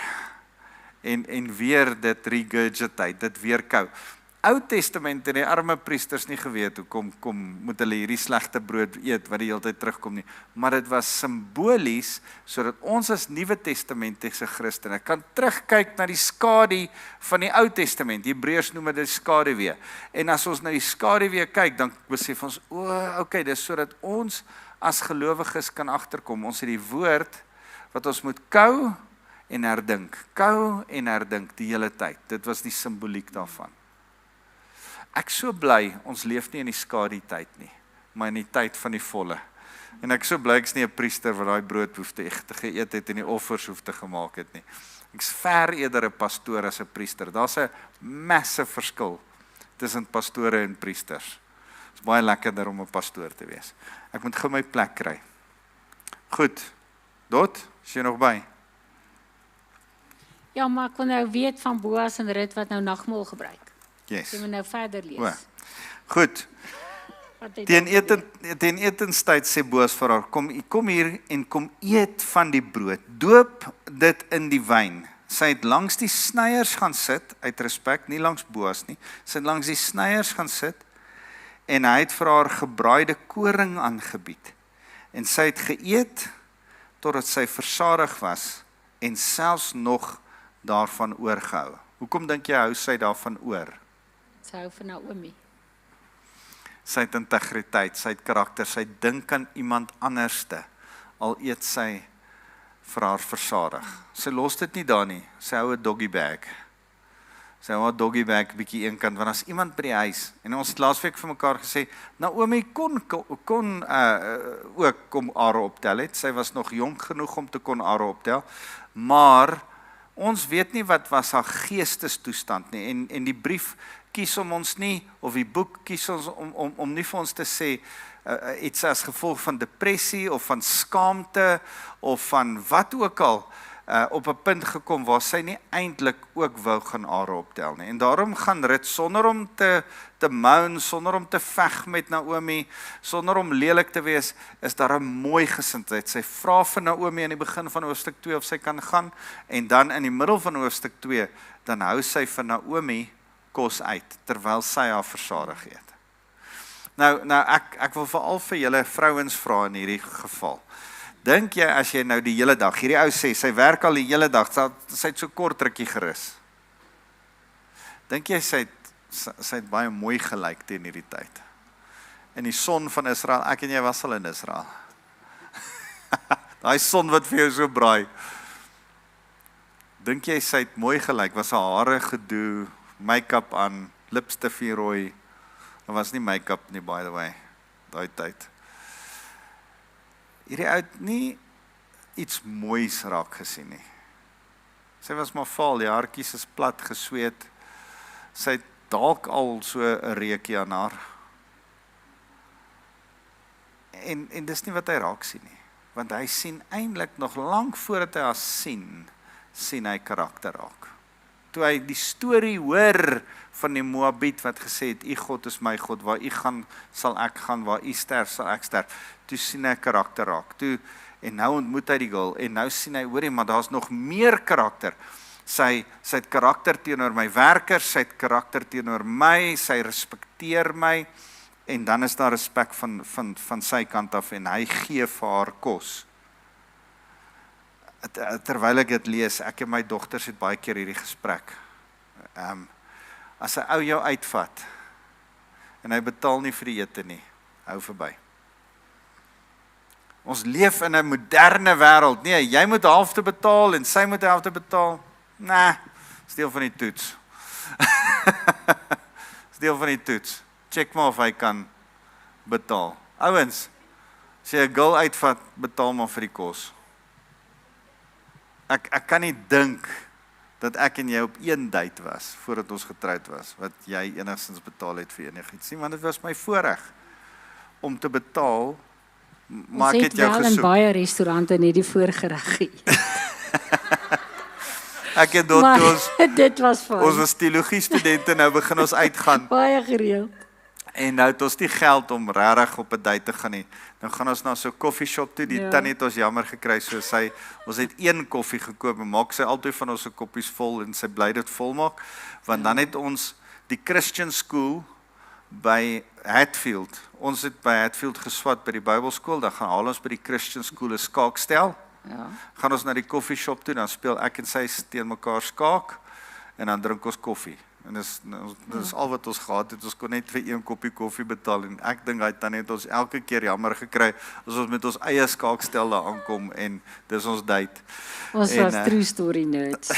En weer dit regurgitate, dit weer kou. Ou Testament het die arme priesters nie geweet hoe moet hulle hierdie slegte brood eet wat die hele tyd terugkom nie. Maar dit was simbolies sodat ons as Nuwe Testamentiese Christene kan terugkyk na die skadu van die Ou Testament. Hebreërs noem dit skaduwee. En as ons na die skaduwee kyk, dan besef ons, okay, dis sodat ons as gelowiges kan agterkom. Ons het die woord wat ons moet kou en herdink die hele tyd. Dit was die simboliek daarvan. Ek so bly, ons leef nie in die skadu tyd nie, maar in die tyd van die volle. En ek so bly, ek's nie 'n priester wat daai brood hoef te geëet het en die offers hoef te gemaak het nie. Ek's ver eerder 'n pastoor as 'n priester. Daar's 'n massive verskil tussen pastore en priesters. Dit is baie lekkerder om 'n pastoor te wees. Ek moet gou my plek kry. Goed, Dot, is jy nog by? Ja, maar ek kon nou weet van Boas en Rut wat nou nagmaal gebruik. Yes. Jy moet nou verder lees. O, goed. Teen etenstyd sê Boas vir haar, kom hier en kom eet van die brood. Doop dit in die wyn. Sy het langs die snyers gaan sit, uit respek, nie langs Boas nie. Sy het langs die snyers gaan sit en hy het vir haar gebraaide koring aangebied. En sy het geëet totdat sy versadig was en selfs nog daarvan oorgehou. Hoekom dink jy hou sy daarvan oor? Sy hou van Naomi. Sy het integriteit, sy het karakter, sy dink aan iemand anderste, al eet sy vir haar versadig. Sy los dit nie daar nie, sy hou 'n doggy bag. Sy hou 'n doggy bag bietjie eenkant, want as iemand by die huis, en ons het laasweek vir mekaar gesê, Naomi kon ook kom are optel het, sy was nog jonk genoeg om te kon are optel, maar ons weet nie wat was haar geestestoestand nie, en die brief kies om ons nie, of die boek kies ons om nie vir ons te sê, iets as gevolg van depressie, of van skaamte, of van wat ook al, op 'n punt gekom waar sy nie eintlik ook wou gaan are optel nie. En daarom gaan Rut sonder om te moan, sonder om te veg met Naomi, sonder om lelik te wees, is daar 'n mooi gesindheid. Sy vra vir Naomi in die begin van hoofstuk 2 of sy kan gaan, en dan in die middel van hoofstuk 2, dan hou sy vir Naomi kos uit, terwyl sy haar versadig eet. Nou ek wil veral vir julle vrouens vra in hierdie geval. Dink jy as jy nou die hele dag, hierdie ou sê, sy werk al die hele dag, sy het so kort rukkie gerus. Dink jy sy het baie mooi gelyk teen hierdie tyd? In die son van Israel, ek en jy was al in Israel. Daai son wat vir jou so braai. Dink jy sy het mooi gelyk, was haar hare gedoe, make-up aan, lipstifie rooi. Daar was nie make-up nie, by the way, daai tyd. Hierdie ou het nie iets moois raak gesien nie. Sy was maar vaal, die haartjies is plat gesweet. Sy het dalk al so 'n reukie aan haar. En dis nie wat hy raak sien nie. Want hy sien eintlik nog lank voordat hy haar sien hy karakter raak. Toe hy die storie hoor van die Moabiet wat gesê het, "U God is my God, waar u gaan, sal ek gaan, waar u sterf, sal ek sterf." Toe sien hy karakter raak. En nou ontmoet hy die girl, en nou sien hy, hoorie, maar daar's nog meer karakter. Sy het karakter teenoor my werkers, sy het karakter teenoor my, sy respekteer my, en dan is daar respek van sy kant af, en hy gee vir haar kos. Terwyl ek dit lees, ek en my dogters het baie keer hierdie gesprek. As 'n ou jou uitvat, en hy betaal nie vir die ete nie, hou verby. Ons leef in 'n moderne wêreld. Nee, jy moet halfte betaal en sy moet halfte betaal. Nee, is deel van die toets. Is deel van die toets. Check maar of hy kan betaal. Ouens, as jy 'n girl uitvat, betaal maar vir die kos. Ek kan nie dink dat ek en jy op een date was, voordat ons getroud was, wat jy enigstens betaal het vir enigiets nie, want dit was my voorreg om te betaal, maar ek het jou gesoek. Ons het wel in baie restaurante net die voorgereg geëet. Ek het dit was dit was fyn. Ons was teologie studente, nou begin ons uitgaan. Baie gereeld. En nou het ons nie geld om regtig op 'n date te gaan nie. Nou gaan ons na so 'n koffieshop toe. Die tannie het ons jammer gekry, so ons het 1 koffie gekoop en maak sy altyd van ons se koppies vol en sy bly dit volmaak, want dan het ons die Christian School by Hatfield. Ons het by Hatfield geswat by die Bybelskool, dan gaan haal ons by die Christian School 'n skaakstel. Ja. Gaan ons na die koffieshop toe, dan speel ek en sy teen mekaar skaak en dan drink ons koffie. En dis al wat ons gehad het. Ons kon net vir 1 koppie koffie betaal en ek dink hy tannie het ons elke keer jammer gekry as ons met ons eie skaakstel daar aankom en dis ons date. Ons was true story nerds.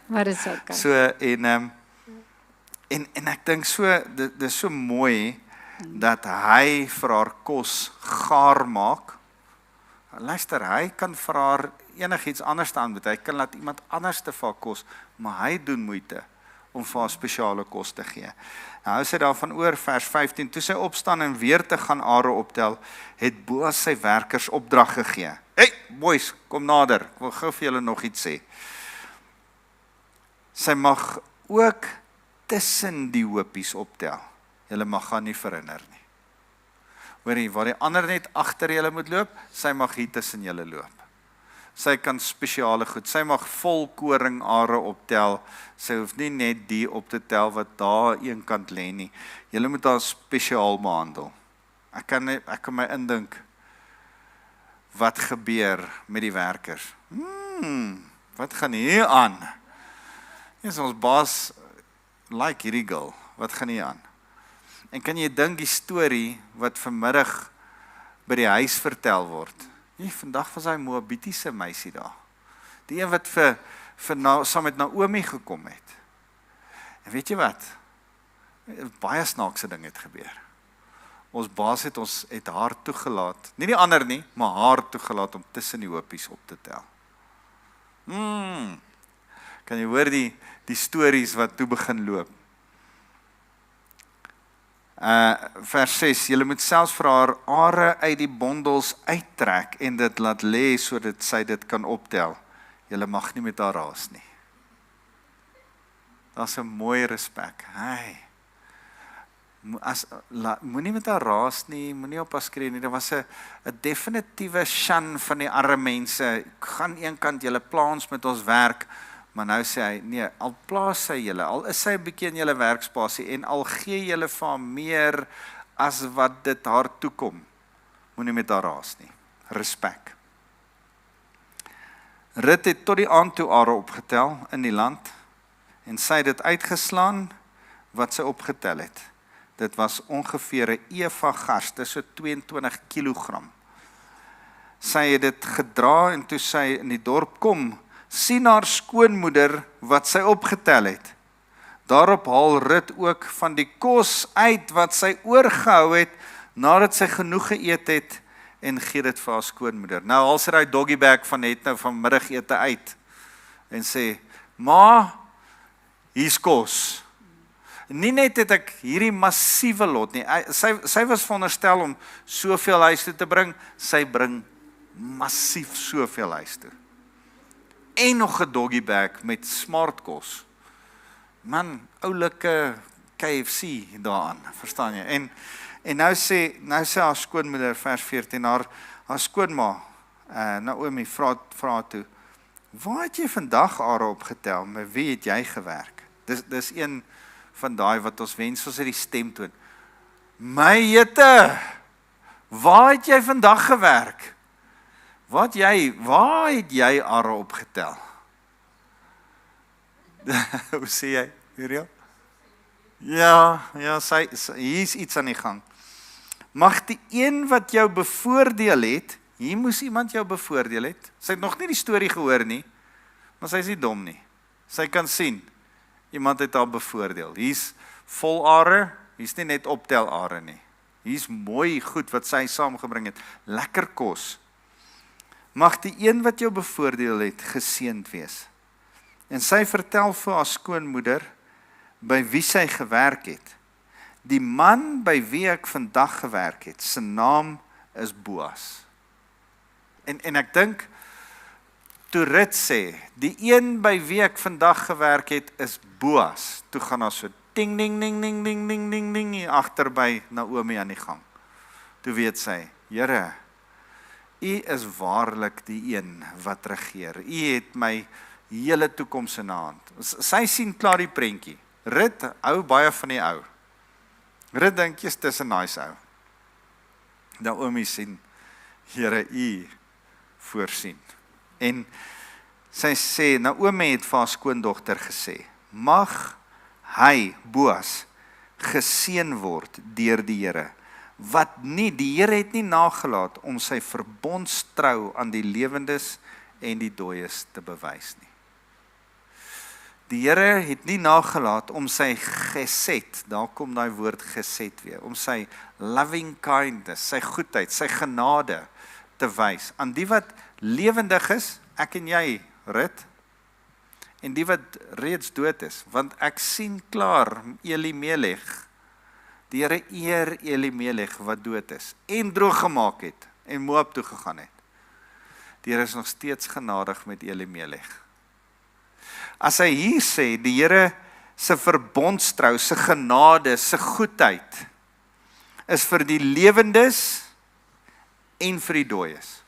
Maar dit is okay. So en ek dink so dit is so mooi dat hy vir haar kos gaar maak. Luister, hy kan vir haar enigiets anders aanbied. Hy kan laat iemand anders te vir haar kos, maar hy doen moeite om vir haar spesiale kos te gee. Nou hou sy daarvan oor vers 15. Toe sy opstaan en weer te gaan are optel, het Boas sy werkers opdrag gegee. Hey boys, kom nader. Ek wil gou vir julle nog iets sê. Sy mag ook tussen die hoopies optel. Julle mag gaan nie verhinder nie. Hoorie, waar die ander net agter julle moet loop, sy mag hier tussen julle loop. Sy kan spesiale goed, sy mag vol koringare optel, sy hoef nie net die op te tel wat daar een kant lê nie. Julle moet haar spesiaal behandel. Ek kan my indink wat gebeur met die werkers. Wat gaan hier aan? Dis ons baas like hierdie girl. Wat gaan hier aan? En kan jy dink die storie wat vanmiddag by die huis vertel word? Nee, vandag was hy Moabitiese meisie daar. Die een wat saam met Naomi gekom het. En weet jy wat? Baie snaakse ding het gebeur. Ons baas het haar toegelaat, nie die ander nie, maar haar toegelaat om tussen die hoopies op te tel. Kan jy hoor die stories wat toe begin loop? Vers 6, julle moet selfs vir haar are uit die bondels uittrek en dit laat lê sodat sy dit kan optel. Julle mag nie met haar raas nie. Dat is 'n mooi respek. Moenie met haar raas nie, moenie op haar skree nie. Dit was 'n definitiewe shan van die arme mense. Gaan een kant julle plaas met ons werk. Maar nou sê hy, nee, al plaas sy julle, al is sy 'n bietjie in julle werkspasie en al gee julle vir haar meer as wat dit haar toekom, moenie met haar raas nie. Respek. Rut het tot die aand toe are opgetel in die land en sy het dit uitgeslaan wat sy opgetel het. Dit was ongeveer 'n eva gars, dis so 22 kilogram. Sy het dit gedra en toe sy in die dorp kom, sien haar skoonmoeder wat sy opgetel het. Daarop haal Rut ook van die kos uit wat sy oorgehou het, nadat sy genoeg geëet het, en gee dit vir haar skoonmoeder. Nou haal sy daai doggy bag van net nou van middagete uit, en sê, ma, hier's kos. Nie net het ek hierdie massiewe lot nie, sy was veronderstel om soveel huis toe te bring, sy bring massief soveel huis toe. En nog 'n doggy bag met smartkos. Man, oulike KFC daaraan, verstaan jy? En nou sê haar skoonmoeder, vers 14, haar skoonma, Naomi, vra toe, waar het jy vandag are opgetel, met wie het jy gewerk? Dis een van daai wat ons wens, ons het die stemtoon. My jette, waar het jy vandag gewerk? Waar het jy are opgetel? Hoe sê jy, Miriam? Ja, hier is iets aan die gang. Mag die een wat jou bevoordeel het, hier moes iemand jou bevoordeel het, sy het nog nie die storie gehoor nie, maar sy is nie dom nie. Sy kan sien, iemand het haar bevoordeel. Hier is vol are, hier is nie net optel are nie. Hier is mooi goed wat sy saamgebring het, lekker kos. Mag die een wat jou bevoordeel het, geseënd wees. En sy vertel vir haar skoonmoeder, by wie sy gewerk het. Die man by wie ek vandag gewerk het, sy naam is Boas. En ek dink, toe Rut sê, die een by wie ek vandag gewerk het, is Boas. Toe gaan haar so ding ding ding ding ding ding ding ding hier agter by Naomi aan die gang. Toe weet sy, Here, U is waarlik die een wat regeer. U het my hele toekoms in hand. Sy sien klaar die prentjie. Rut hou baie van die ou. Rut dink jy's tussen nice ou. Naomi sien, Here, U voorsien. En sy sê, Naomi het vir haar skoondogter gesê, mag hy, Boas, geseën word deur die Here. Wat nie, die Here het nie nagelaat om sy verbondstrou aan die lewendes en die dooies te bewys nie. Die Here het nie nagelaat om sy gesed, daar kom daai woord gesed weer, om sy loving kindness, sy goedheid, sy genade te wys aan die wat lewendig is, ek en jy, Rut, en die wat reeds dood is, want ek sien klaar Elimelech, die Here eer Elimelech wat dood is, en droog gemaak het, en Moab toe gegaan het. Die Here is nog steeds genadig met Elimelech. As hy hier sê, die Here se verbondstrou, se genade, se goedheid, is vir die lewendes en vir die dooies,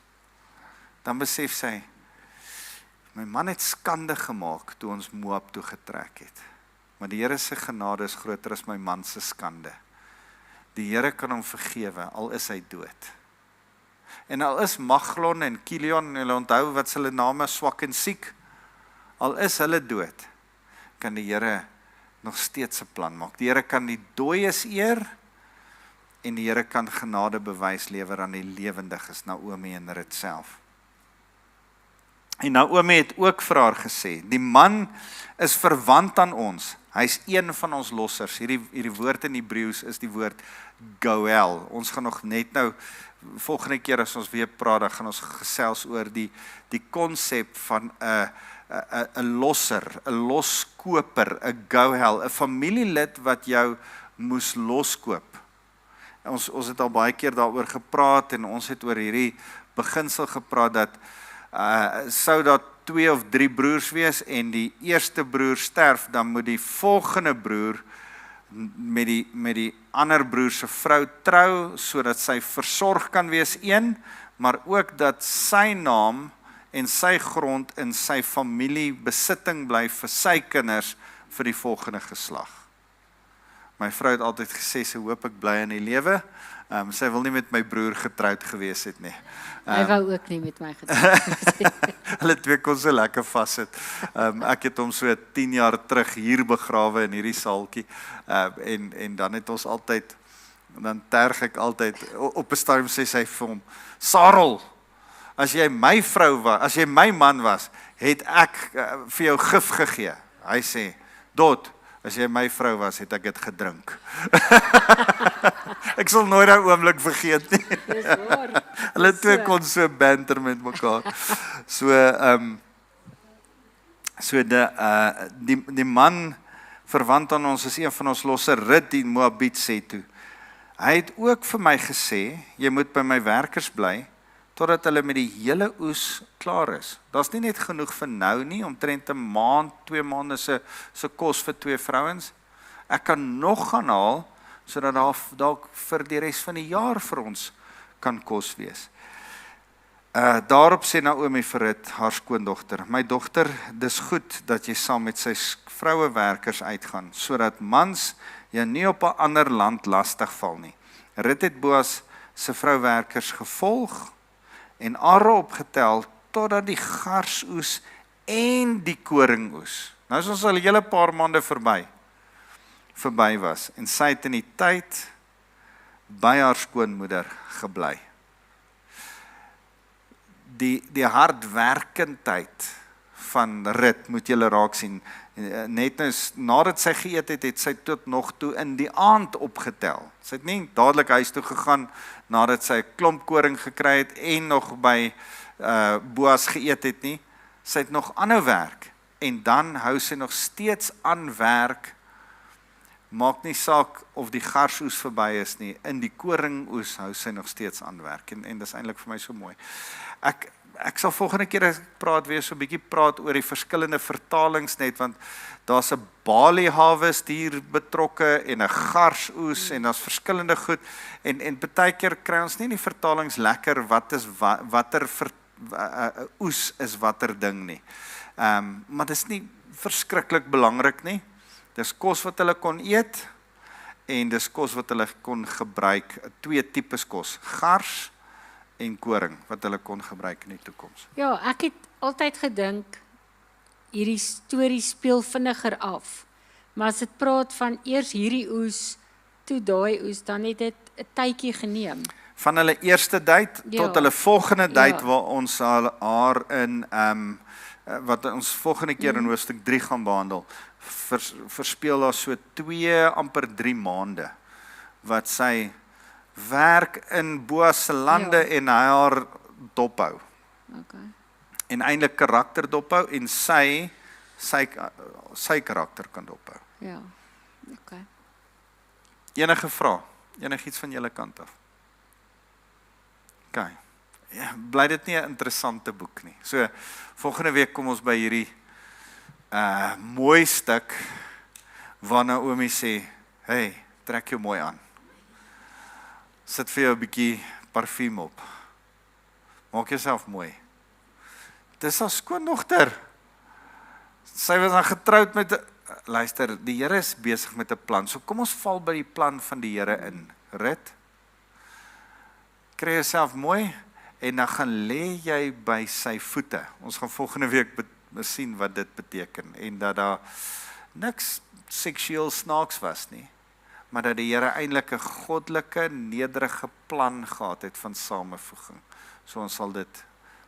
dan besef sy, my man het skande gemaak toe ons Moab toe getrek het. Maar die Here se genade is groter as my man se skande. Die Here kan hom vergewe, al is hy dood. En al is Maglon en Kilion, hulle onthou wat hulle name, swak en siek, al is hulle dood, kan die Here nog steeds 'n plan maak. Die Here kan die dooies eer, en die Here kan genade bewys lewer aan die lewendiges, Naomi en Rut self. En Naomi het ook vir haar gesê, die man is verwant aan ons, hy is een van ons lossers. Hierdie woord in Hebreëus is die woord Goel. Ons gaan nog net nou, volgende keer as ons weer praat, dan gaan ons gesels oor die konsep van 'n losser, 'n loskoper, 'n Goel, 'n familielid wat jou moes loskoop. Ons het al baie keer daaroor gepraat, en ons het oor hierdie beginsel gepraat, dat sou daar 2 of 3 broers wees, en die eerste broer sterf, dan moet die volgende broer met die ander broer se vrou trou, sodat sy versorg kan wees, maar ook dat sy naam en sy grond in sy familie besitting bly vir sy kinders vir die volgende geslag. My vrou het altyd gesê, sy hoop ek bly in die lewe. Sy wil nie met my broer getroud gewees het nie. Hy wou ook nie met my getroud gewees het. Hulle twee kon so lekker vassit. Ek het hom so 10 jaar terug hier begrawe in hierdie saaltjie. En dan het ons altyd, dan terg ek altyd, op 'n stadium sê sy vir hom, Sarel, as jy my vrou was, as jy my man was, het ek vir jou gif gegee. Hy sê, Dot, as jy my vrou was, het ek dit gedrink. Ek sal nooit daai oomblik vergeet nie. Dis waar. Hulle twee kon so banter met mekaar. Die man verwant aan ons is een van ons losse, Rut die Moabiet sê toe. Hy het ook vir my gesê, jy moet by my werkers bly, totdat hulle met die hele oes klaar is. Daar's nie net genoeg vir nou nie, omtrent 'n maand, 2 maande se kos vir 2 vrouens. Ek kan nog gaan haal, sodat daar dalk vir die res van die jaar vir ons kan kos wees. Daarop sê Naomi vir Rut, haar skoondogter, my dogter, dis goed dat jy saam met sy vrouewerkers uitgaan, sodat mans jy nie op 'n ander land lastig val nie. Rut het Boas se vrouewerkers gevolg, en are opgetel, totdat die garsoes en die koringoes, nou is ons al 'n hele paar maande verby was, en sy het in die tyd by haar skoonmoeder gebly. Die hardwerkendheid van Rut moet julle raak sien, net nou, nadat sy geëet het, het sy tot nog toe in die aand opgetel. Sy het nie dadelik huis toe gegaan, nadat sy 'n klomp koring gekry het, en nog by Boas geëet het nie. Sy het nog aanhou werk, en dan hou sy nog steeds aan werk, maak nie saak of die garsoes verby is nie, in die koringoes hou sy nog steeds aan werk, en dis eintlik vir my so mooi. ek sal volgende keer as ek praat weer so 'n bietjie praat oor die verskillende vertalings net, want daar's 'n barley harvest hier betrokke en 'n garsoes en daar's verskillende goed en baie keer kry ons nie die vertalings lekker wat is watter oes is watter ding nie. Maar dit is nie verskriklik belangrik nie. Dis kos wat hulle kon eet en dis kos wat hulle kon gebruik, 2 tipes kos, gars en koring wat hulle kon gebruik in die toekoms. Ja, ek het altyd gedink hierdie storie speel vinniger af. Maar as dit praat van eers hierdie oes, toe daai oes, dan het dit 'n tydjie geneem. Van hulle eerste date tot hulle volgende date waar ons haar in wat ons volgende keer in hoofstuk 3 gaan behandel, verspeel daar so 2 amper 3 maande wat sy werk in Boas se lande en hy haar dophou. Okay. En eintlik karakter dophou en sy karakter kan dophou. Ja. Okay. Enige vrae? Enigiets van julle kant af? Okay. Ja, bly dit nie 'n interessante boek nie. So volgende week kom ons by hierdie mooi stuk waar Naomi sê, hey, trek jou mooi aan. Sit vir jou 'n bietjie parfuum op. Maak jouself mooi. Dis haar skoondogter. Sy was dan getroud met luister, die Here is besig met 'n plan. So kom ons val by die plan van die Here in. Rit. Kry jouself mooi en dan gaan lê jy by sy voete. Ons gaan volgende week sien wat dit beteken en dat daar niks seksueel snaaks was nie, maar dat die Here eintlik 'n goddelike, nederige plan gehad het van samevoeging. So ons sal dit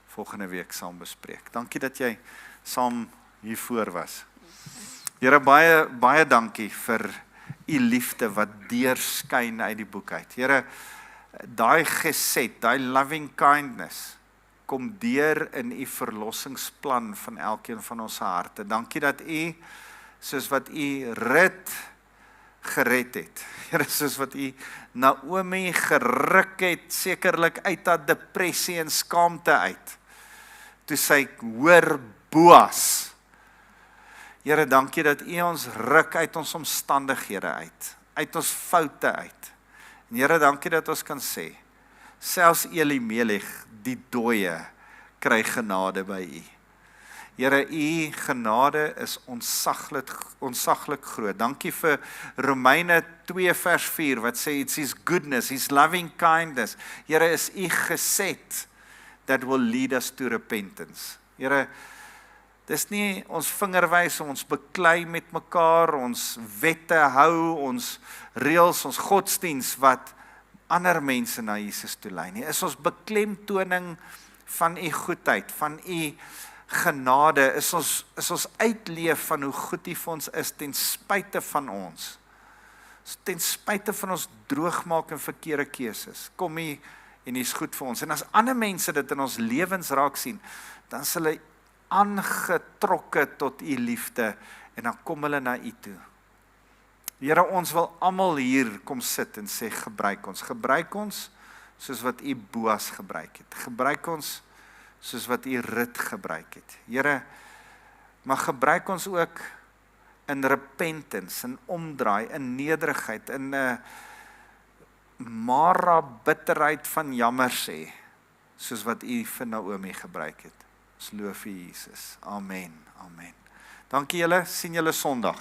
volgende week saam bespreek. Dankie dat jy saam hiervoor was. Here, baie dankie vir u liefde wat deurskyn uit die boek uit. Here, daai gesed, daai loving kindness kom deur in u verlossingsplan van elkeen van ons harte. Dankie dat u, soos wat u Rut gered het, Here, soos wat u Naomi geruk het, sekerlik uit haar depressie en skaamte uit, toe sy hoor Boas. Here, dankie dat u ons ruk uit ons omstandighede uit ons foute uit. En Here, dankie dat ons kan sê, selfs Elimelech, die dooie, kry genade by u. Here, u genade is onsaglik groot. Dankie vir Romeine 2 vers 4 wat sê it's his goodness, his loving kindness. Here, is u gesed that will lead us to repentance. Here, dis nie ons vingerwys om ons beklei met mekaar, ons wette hou, ons reëls, ons godsdiens wat ander mense na Jesus toe lei nie. Is ons beklemtoning van u goedheid, van u genade, is ons uitleef van hoe goed u vir ons is ten spyte van ons. Ten spyte van ons droogmaak en verkeerde keuses. Kom u en u is goed vir ons. En as ander mense dit in ons lewens raak sien, dan is hulle aangetrokke tot u liefde en dan kom hulle na u toe. Here, ons wil almal hier kom sit en sê gebruik ons soos wat u Boas gebruik het. Gebruik ons soos wat u Rut gebruik het. Here, maar gebruik ons ook in repentance, in omdraai, in nederigheid, in 'n mara bitterheid van jammer sê, soos wat u vir Naomi gebruik het. Ons loof u Jesus. Amen. Amen. Dankie julle, sien julle Sondag.